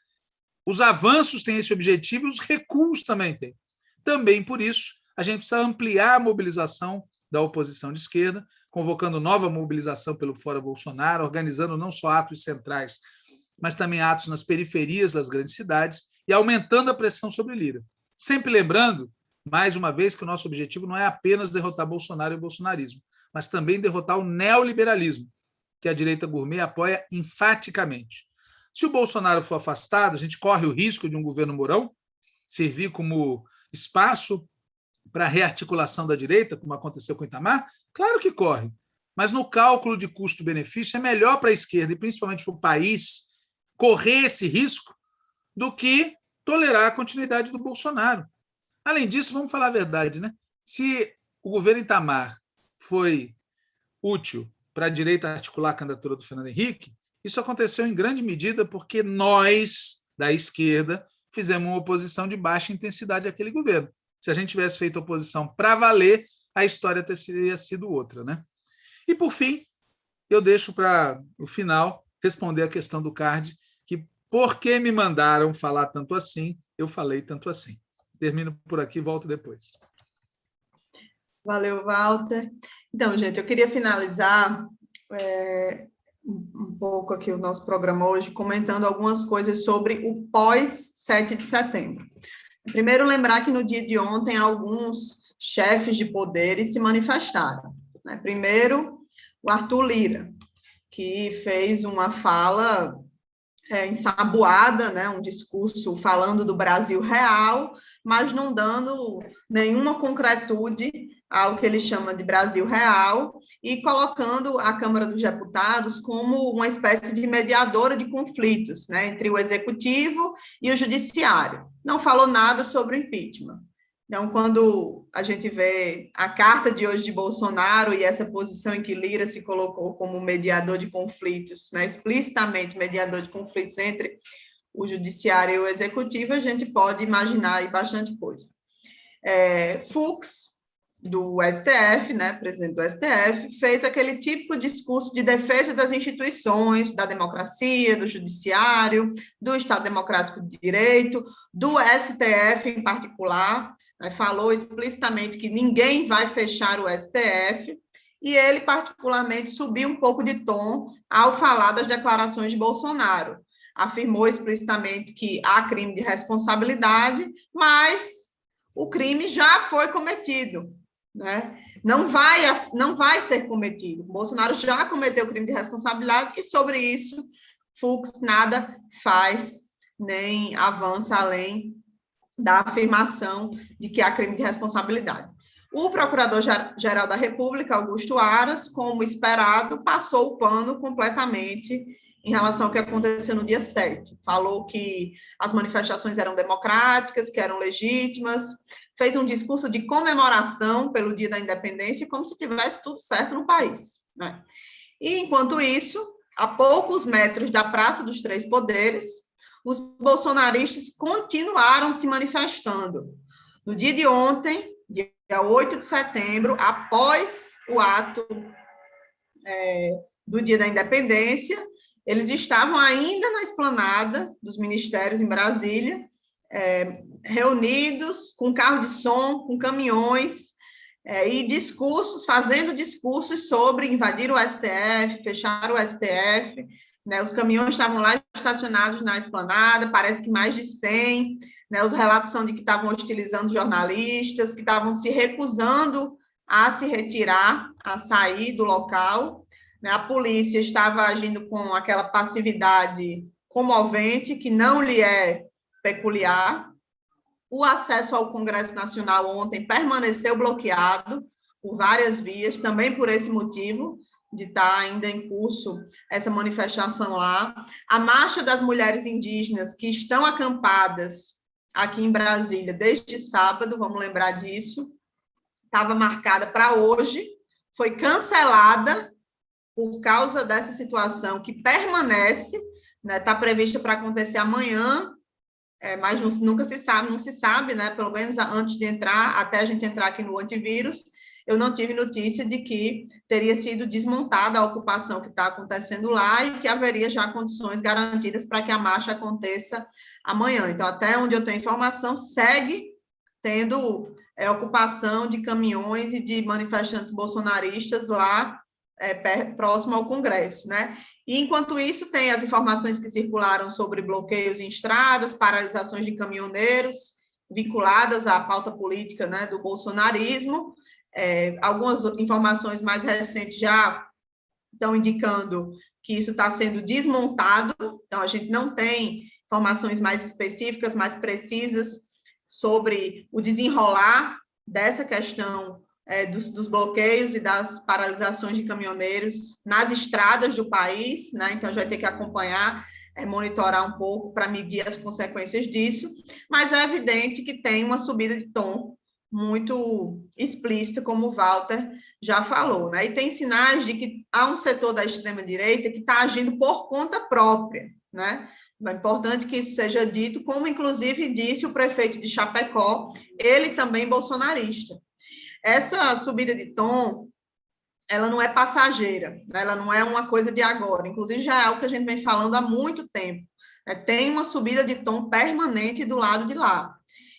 Os avanços têm esse objetivo e os recuos também têm. Também por isso, a gente precisa ampliar a mobilização da oposição de esquerda, convocando nova mobilização pelo Fora Bolsonaro, organizando não só atos centrais, mas também atos nas periferias das grandes cidades e aumentando a pressão sobre Lira. Sempre lembrando, mais uma vez, que o nosso objetivo não é apenas derrotar Bolsonaro e o bolsonarismo, mas também derrotar o neoliberalismo, que a direita gourmet apoia enfaticamente. Se o Bolsonaro for afastado, a gente corre o risco de um governo Mourão servir como espaço para a rearticulação da direita, como aconteceu com o Itamar? Claro que corre, mas no cálculo de custo-benefício é melhor para a esquerda, e principalmente para o país, correr esse risco do que tolerar a continuidade do Bolsonaro. Além disso, vamos falar a verdade, né? Se o governo Itamar foi útil para a direita articular a candidatura do Fernando Henrique, isso aconteceu em grande medida porque nós, da esquerda, fizemos uma oposição de baixa intensidade àquele governo. Se a gente tivesse feito oposição para valer, a história teria sido outra, né? E, por fim, eu deixo para o final responder a questão do CARD, que Por que me mandaram falar tanto assim? Eu falei tanto assim. Termino por aqui, volto depois. Valeu, Walter. Então, gente, eu queria finalizar um pouco aqui o nosso programa hoje, comentando algumas coisas sobre o pós-7 de setembro. Primeiro, lembrar que no dia de ontem, alguns chefes de poderes se manifestaram, né? Primeiro, o Arthur Lira, que fez uma fala ensaboada, né? Um discurso falando do Brasil real, mas não dando nenhuma concretude ao que ele chama de Brasil real, e colocando a Câmara dos Deputados como uma espécie de mediadora de conflitos, né, entre o Executivo e o Judiciário. Não falou nada sobre o impeachment. Então, quando a gente vê a carta de hoje de Bolsonaro e essa posição em que Lira se colocou como mediador de conflitos, né, explicitamente mediador de conflitos entre o Judiciário e o Executivo, a gente pode imaginar aí bastante coisa. Fux, do STF, né, presidente do STF, fez aquele típico discurso de defesa das instituições, da democracia, do judiciário, do Estado Democrático de Direito, do STF em particular, né, falou explicitamente que ninguém vai fechar o STF, e ele particularmente subiu um pouco de tom ao falar das declarações de Bolsonaro. Afirmou explicitamente que há crime de responsabilidade, mas o crime já foi cometido, né? Não vai ser cometido. Bolsonaro já cometeu crime de responsabilidade e sobre isso Fux nada faz, nem avança além da afirmação de que há crime de responsabilidade. O Procurador-Geral da República, Augusto Aras, como esperado, passou o pano completamente em relação ao que aconteceu no dia 7. Falou que as manifestações eram democráticas, que eram legítimas, fez um discurso de comemoração pelo Dia da Independência, como se tivesse tudo certo no país, né? E, enquanto isso, a poucos metros da Praça dos Três Poderes, os bolsonaristas continuaram se manifestando. No dia de ontem, dia 8 de setembro, após o ato do Dia da Independência, eles estavam ainda na esplanada dos ministérios em Brasília, reunidos com carro de som, com caminhões, e discursos, fazendo discursos sobre invadir o STF, fechar o STF, né? Os caminhões estavam lá estacionados na esplanada, parece que mais de 100, né? Os relatos são de que estavam hostilizando jornalistas, que estavam se recusando a se retirar, a sair do local, né? A polícia estava agindo com aquela passividade comovente, que não lhe é peculiar. O acesso ao Congresso Nacional ontem permaneceu bloqueado por várias vias, também por esse motivo, de estar ainda em curso essa manifestação lá. A marcha das mulheres indígenas que estão acampadas aqui em Brasília desde sábado, vamos lembrar disso, estava marcada para hoje, foi cancelada por causa dessa situação que permanece, né, está prevista para acontecer amanhã, mas nunca se sabe, não se sabe, né? Pelo menos antes de entrar, até a gente entrar aqui no antivírus, eu não tive notícia de que teria sido desmontada a ocupação que está acontecendo lá e que haveria já condições garantidas para que a marcha aconteça amanhã. Então, até onde eu tenho informação, segue tendo ocupação de caminhões e de manifestantes bolsonaristas lá próximo ao Congresso, né? E, enquanto isso, tem as informações que circularam sobre bloqueios em estradas, paralisações de caminhoneiros, vinculadas à pauta política, né, do bolsonarismo. Algumas informações mais recentes já estão indicando que isso está sendo desmontado, então a gente não tem informações mais específicas, mais precisas sobre o desenrolar dessa questão dos bloqueios e das paralisações de caminhoneiros nas estradas do país, né? Então, a gente vai ter que acompanhar, monitorar um pouco para medir as consequências disso, mas é evidente que tem uma subida de tom muito explícita, como o Walter já falou, né? E tem sinais de que há um setor da extrema-direita que está agindo por conta própria, né? É importante que isso seja dito, como inclusive disse o prefeito de Chapecó, ele também bolsonarista. Essa subida de tom, ela não é passageira, né? Ela não é uma coisa de agora, inclusive já é algo que a gente vem falando há muito tempo. Tem uma subida de tom permanente do lado de lá.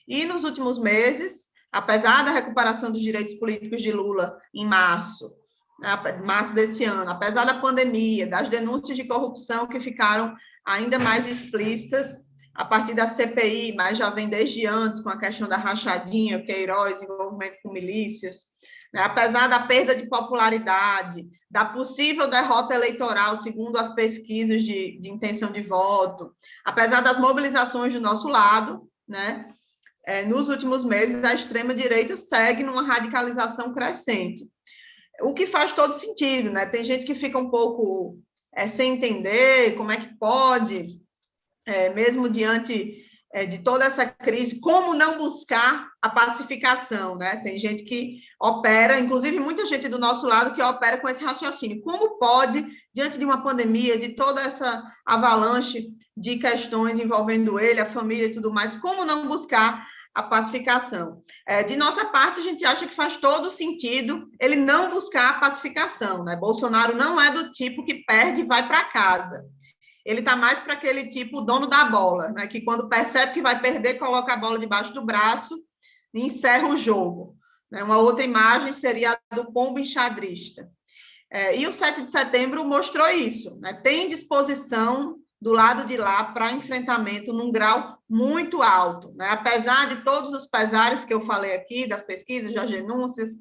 E nos últimos meses, apesar da recuperação dos direitos políticos de Lula em março desse ano, apesar da pandemia, das denúncias de corrupção que ficaram ainda mais explícitas a partir da CPI, mas já vem desde antes com a questão da rachadinha, Queiroz, envolvimento com milícias, né? Apesar da perda de popularidade, da possível derrota eleitoral, segundo as pesquisas de intenção de voto, apesar das mobilizações do nosso lado, né? Nos últimos meses, a extrema-direita segue numa radicalização crescente, o que faz todo sentido, né? Tem gente que fica um pouco sem entender como é que pode, mesmo diante de toda essa crise, como não buscar a pacificação, né? Tem gente que opera, inclusive muita gente do nosso lado que opera com esse raciocínio. Como pode, diante de uma pandemia, de toda essa avalanche de questões envolvendo ele, a família e tudo mais, como não buscar a pacificação? De nossa parte, a gente acha que faz todo sentido ele não buscar a pacificação, né? Bolsonaro não é do tipo que perde e vai para casa. Ele está mais para aquele tipo dono da bola, né? Que quando percebe que vai perder, coloca a bola debaixo do braço e encerra o jogo, né? Uma outra imagem seria a do pombo enxadrista. E o 7 de setembro mostrou isso, né? Tem disposição do lado de lá para enfrentamento num grau muito alto, né? Apesar de todos os pesares que eu falei aqui, das pesquisas, das denúncias,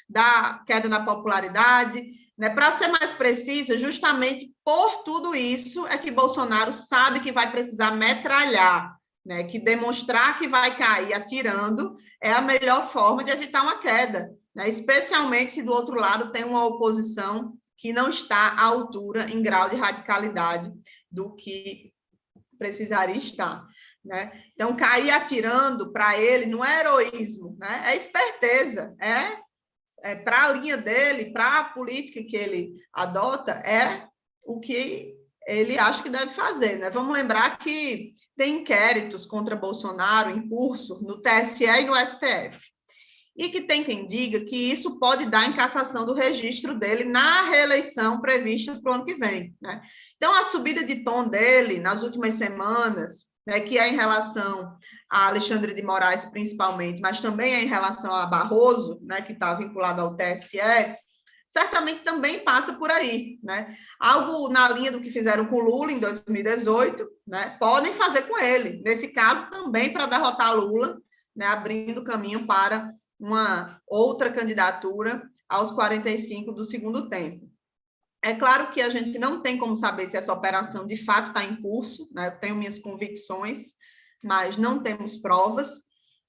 da queda na popularidade, né? Para ser mais precisa, justamente por tudo isso é que Bolsonaro sabe que vai precisar metralhar, né? Que demonstrar que vai cair atirando é a melhor forma de evitar uma queda, né? Especialmente se do outro lado tem uma oposição que não está à altura em grau de radicalidade do que precisaria estar, né? Então, cair atirando para ele não é heroísmo, né? É esperteza, para a linha dele, para a política que ele adota, é o que ele acha que deve fazer, né? Vamos lembrar que tem inquéritos contra Bolsonaro em curso no TSE e no STF, e que tem quem diga que isso pode dar em cassação do registro dele na reeleição prevista para o ano que vem, né? Então, a subida de tom dele nas últimas semanas, né, que é em relação a Alexandre de Moraes, principalmente, mas também é em relação a Barroso, né, que está vinculado ao TSE, certamente também passa por aí, né? Algo na linha do que fizeram com Lula em 2018, né? Podem fazer com ele, nesse caso também para derrotar Lula, né, abrindo caminho para uma outra candidatura aos 45 do segundo tempo. É claro que a gente não tem como saber se essa operação de fato está em curso, né? Eu tenho minhas convicções, mas não temos provas,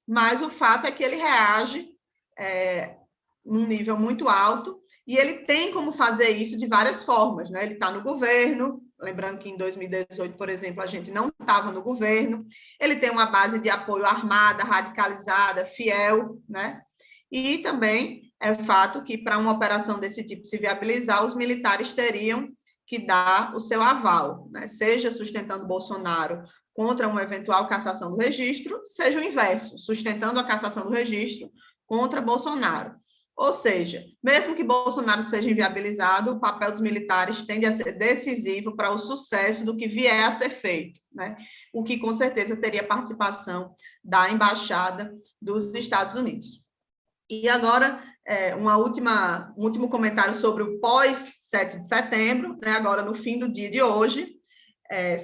mas o fato é que ele reage num nível muito alto, e ele tem como fazer isso de várias formas, né? Ele está no governo, lembrando que em 2018, por exemplo, a gente não estava no governo, ele tem uma base de apoio armada, radicalizada, fiel, né? E também é fato que para uma operação desse tipo se viabilizar, os militares teriam que dar o seu aval, né? Seja sustentando Bolsonaro contra uma eventual cassação do registro, seja o inverso, sustentando a cassação do registro contra Bolsonaro. Ou seja, mesmo que Bolsonaro seja inviabilizado, o papel dos militares tende a ser decisivo para o sucesso do que vier a ser feito, né? O que, com certeza, teria participação da Embaixada dos Estados Unidos. E agora, um último comentário sobre o pós-7 de setembro, né? Agora, no fim do dia de hoje,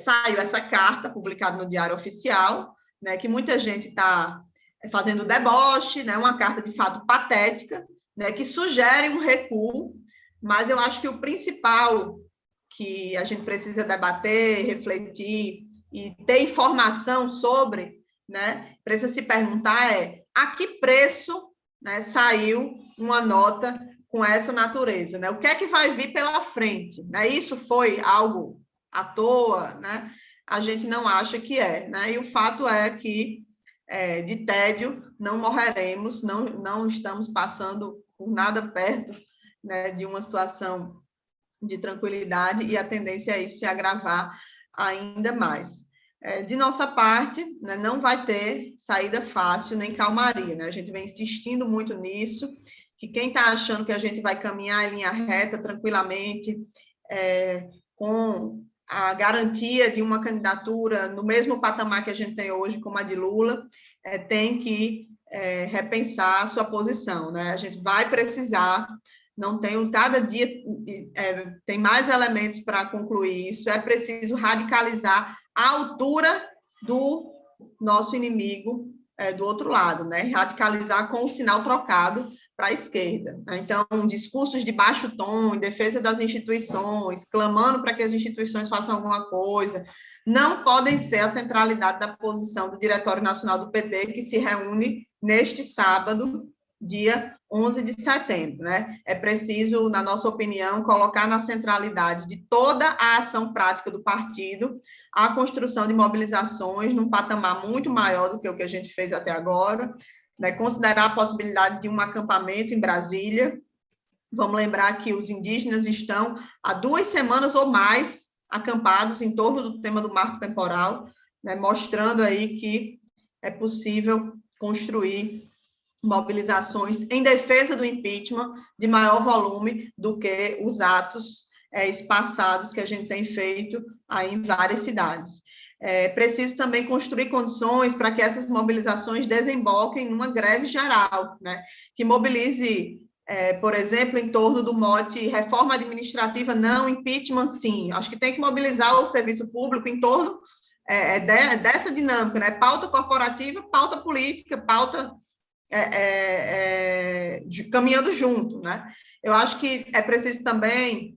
saiu essa carta publicada no Diário Oficial, né? Que muita gente está fazendo deboche, né? Uma carta, de fato, patética, né, que sugere um recuo, mas eu acho que o principal que a gente precisa debater, refletir e ter informação sobre, né, precisa se perguntar a que preço, né, saiu uma nota com essa natureza, né? O que é que vai vir pela frente, né? Isso foi algo à toa, né? A gente não acha que né? E o fato é que de tédio não morreremos, não estamos passando por nada perto, né, de uma situação de tranquilidade, e a tendência é isso se agravar ainda mais. De nossa parte, né, não vai ter saída fácil nem calmaria, né? A gente vem insistindo muito nisso, que quem está achando que a gente vai caminhar em linha reta tranquilamente, com a garantia de uma candidatura no mesmo patamar que a gente tem hoje, como a de Lula, tem que repensar a sua posição, né? A gente vai precisar, não tem cada dia, tem mais elementos para concluir isso, é preciso radicalizar a altura do nosso inimigo do outro lado, né? Radicalizar com o sinal trocado para a esquerda. Então, discursos de baixo tom, em defesa das instituições, clamando para que as instituições façam alguma coisa, não podem ser a centralidade da posição do Diretório Nacional do PT, que se reúne neste sábado, dia 11 de setembro, né? É preciso, na nossa opinião, colocar na centralidade de toda a ação prática do partido a construção de mobilizações num patamar muito maior do que o que a gente fez até agora, né? Considerar a possibilidade de um acampamento em Brasília. Vamos lembrar que os indígenas estão há 2 semanas ou mais acampados em torno do tema do marco temporal, né? Mostrando aí que é possível construir mobilizações em defesa do impeachment de maior volume do que os atos espaçados que a gente tem feito aí em várias cidades. É preciso também construir condições para que essas mobilizações desemboquem numa greve geral, né? Que mobilize, por exemplo, em torno do mote reforma administrativa não, impeachment sim. Acho que tem que mobilizar o serviço público em torno dessa dinâmica, né? Pauta corporativa, pauta política, pauta caminhando junto, né? Eu acho que é preciso também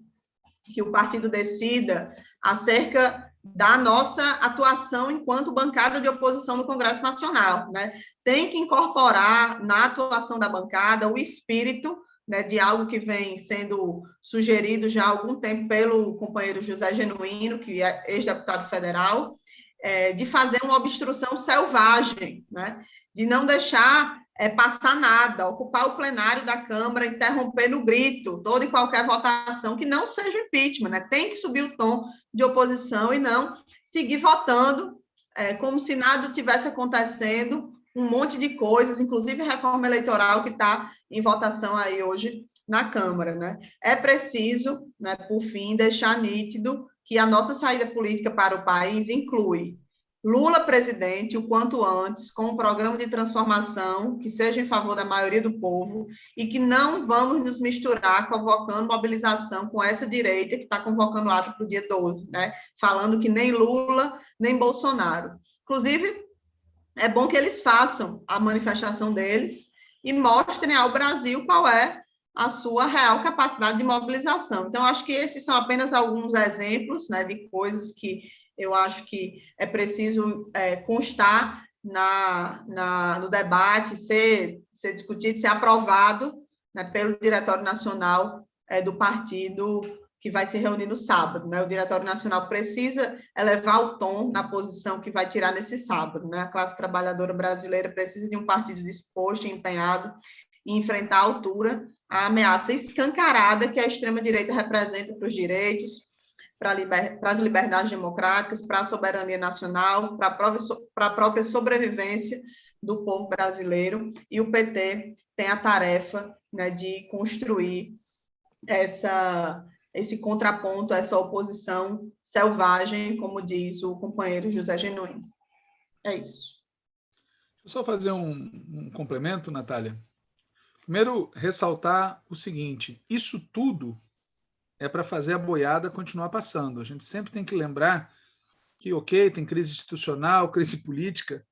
que o partido decida acerca da nossa atuação enquanto bancada de oposição no Congresso Nacional, né? Tem que incorporar na atuação da bancada o espírito, né, de algo que vem sendo sugerido já há algum tempo pelo companheiro José Genuíno, que é ex-deputado federal, de fazer uma obstrução selvagem, né? De não deixar passar nada, ocupar o plenário da Câmara, interromper no grito toda e qualquer votação que não seja impeachment, né? Tem que subir o tom de oposição e não seguir votando como se nada tivesse acontecendo, um monte de coisas, inclusive a reforma eleitoral que está em votação aí hoje na Câmara, né? É preciso, né, por fim, deixar nítido que a nossa saída política para o país inclui Lula presidente o quanto antes, com um programa de transformação que seja em favor da maioria do povo e que não vamos nos misturar convocando mobilização com essa direita que está convocando ato para o dia 12, né? Falando que nem Lula, nem Bolsonaro. Inclusive, é bom que eles façam a manifestação deles e mostrem ao Brasil qual é a sua real capacidade de mobilização. Então, acho que esses são apenas alguns exemplos, né, de coisas que eu acho que é preciso constar no debate, ser discutido, ser aprovado, né, pelo Diretório Nacional do partido que vai se reunir no sábado, né? O Diretório Nacional precisa elevar o tom na posição que vai tirar nesse sábado, né? A classe trabalhadora brasileira precisa de um partido disposto e empenhado em enfrentar à altura a ameaça escancarada que a extrema-direita representa para os direitos, para as liberdades democráticas, para a soberania nacional, para a própria sobrevivência do povo brasileiro, e o PT tem a tarefa, né, de construir esse contraponto, essa oposição selvagem, como diz o companheiro José Genuíno. É isso. Deixa eu só fazer um complemento, Natália. Primeiro, ressaltar o seguinte: isso tudo é para fazer a boiada continuar passando. A gente sempre tem que lembrar que, ok, tem crise institucional, crise política,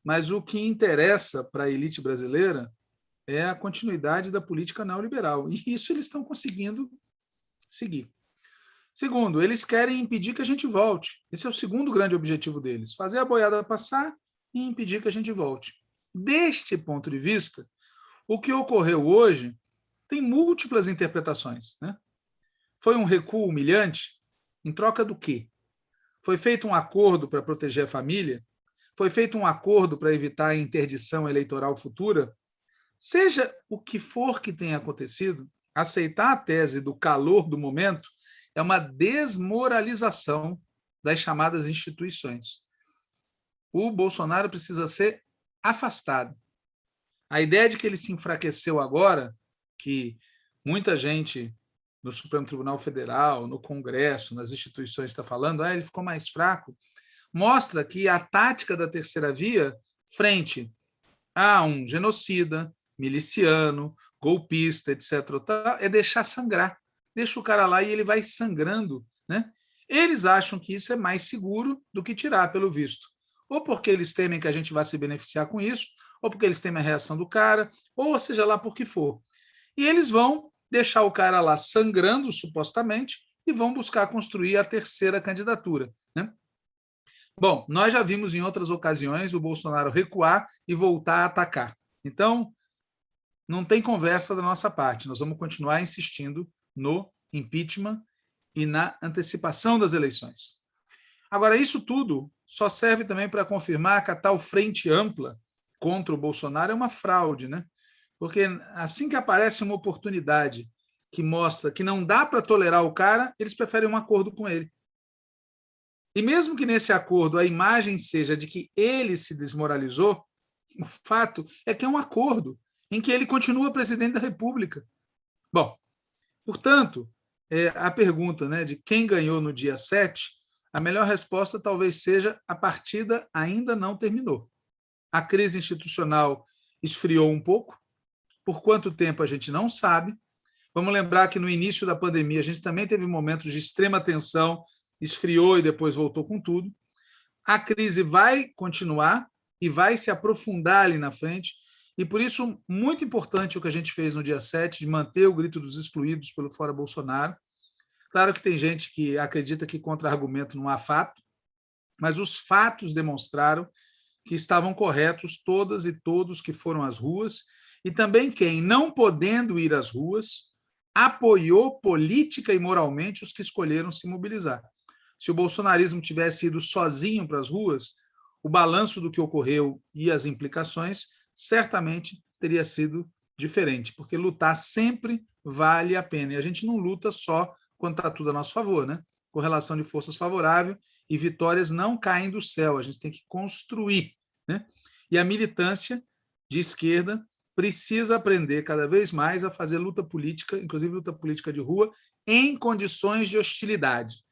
mas o que interessa para a elite brasileira é a continuidade da política neoliberal. E isso eles estão conseguindo seguir. Segundo, eles querem impedir que a gente volte. Esse é o segundo grande objetivo deles: fazer a boiada passar e impedir que a gente volte. Deste ponto de vista, o que ocorreu hoje tem múltiplas interpretações, né? Foi um recuo humilhante? Em troca do quê? Foi feito um acordo para proteger a família? Foi feito um acordo para evitar a interdição eleitoral futura? Seja o que for que tenha acontecido, aceitar a tese do calor do momento é uma desmoralização das chamadas instituições. O Bolsonaro precisa ser afastado. A ideia de que ele se enfraqueceu agora, que muita gente no Supremo Tribunal Federal, no Congresso, nas instituições está falando, ele ficou mais fraco, mostra que a tática da terceira via, frente a um genocida, miliciano, golpista, etc., é deixar sangrar. Deixa o cara lá e ele vai sangrando, né? Eles acham que isso é mais seguro do que tirar, pelo visto. Ou porque eles temem que a gente vá se beneficiar com isso, ou porque eles temem a reação do cara, ou seja lá por que for. E eles vão deixar o cara lá sangrando, supostamente, e vão buscar construir a terceira candidatura, né? Bom, nós já vimos em outras ocasiões o Bolsonaro recuar e voltar a atacar. Então, não tem conversa da nossa parte. Nós vamos continuar insistindo no impeachment e na antecipação das eleições. Agora, isso tudo só serve também para confirmar que a tal frente ampla contra o Bolsonaro é uma fraude, né? Porque assim que aparece uma oportunidade que mostra que não dá para tolerar o cara, eles preferem um acordo com ele. E mesmo que nesse acordo a imagem seja de que ele se desmoralizou, o fato é que é um acordo em que ele continua presidente da República. Bom, portanto, a pergunta, né, de quem ganhou no dia 7, a melhor resposta talvez seja a partida ainda não terminou. A crise institucional esfriou um pouco, por quanto tempo a gente não sabe. Vamos lembrar que no início da pandemia a gente também teve momentos de extrema tensão, esfriou e depois voltou com tudo. A crise vai continuar e vai se aprofundar ali na frente, e por isso muito importante o que a gente fez no dia 7, de manter o grito dos excluídos pelo Fora Bolsonaro. Claro que tem gente que acredita que contra-argumento não há fato, mas os fatos demonstraram que estavam corretos todas e todos que foram às ruas, e também quem, não podendo ir às ruas, apoiou política e moralmente os que escolheram se mobilizar. Se o bolsonarismo tivesse ido sozinho para as ruas, o balanço do que ocorreu e as implicações certamente teria sido diferente, porque lutar sempre vale a pena. E a gente não luta só quando está tudo a nosso favor, né? Correlação de forças favorável e vitórias não caem do céu, a gente tem que construir, né? E a militância de esquerda precisa aprender cada vez mais a fazer luta política, inclusive luta política de rua, em condições de hostilidade,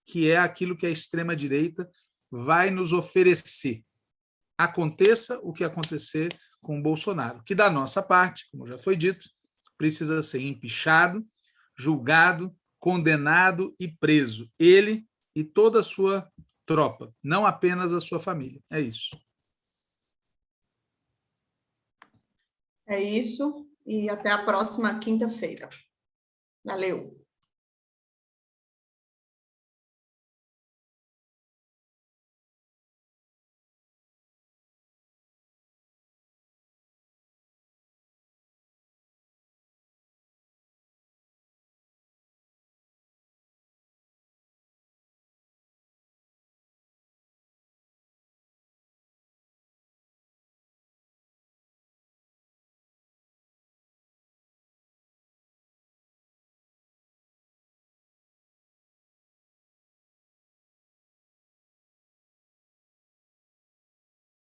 que é aquilo que a extrema-direita vai nos oferecer. Aconteça o que acontecer com o Bolsonaro, que da nossa parte, como já foi dito, precisa ser empichado, julgado, condenado e preso. Ele e toda a sua tropa, não apenas a sua família. É isso. É isso, e até a próxima quinta-feira. Valeu!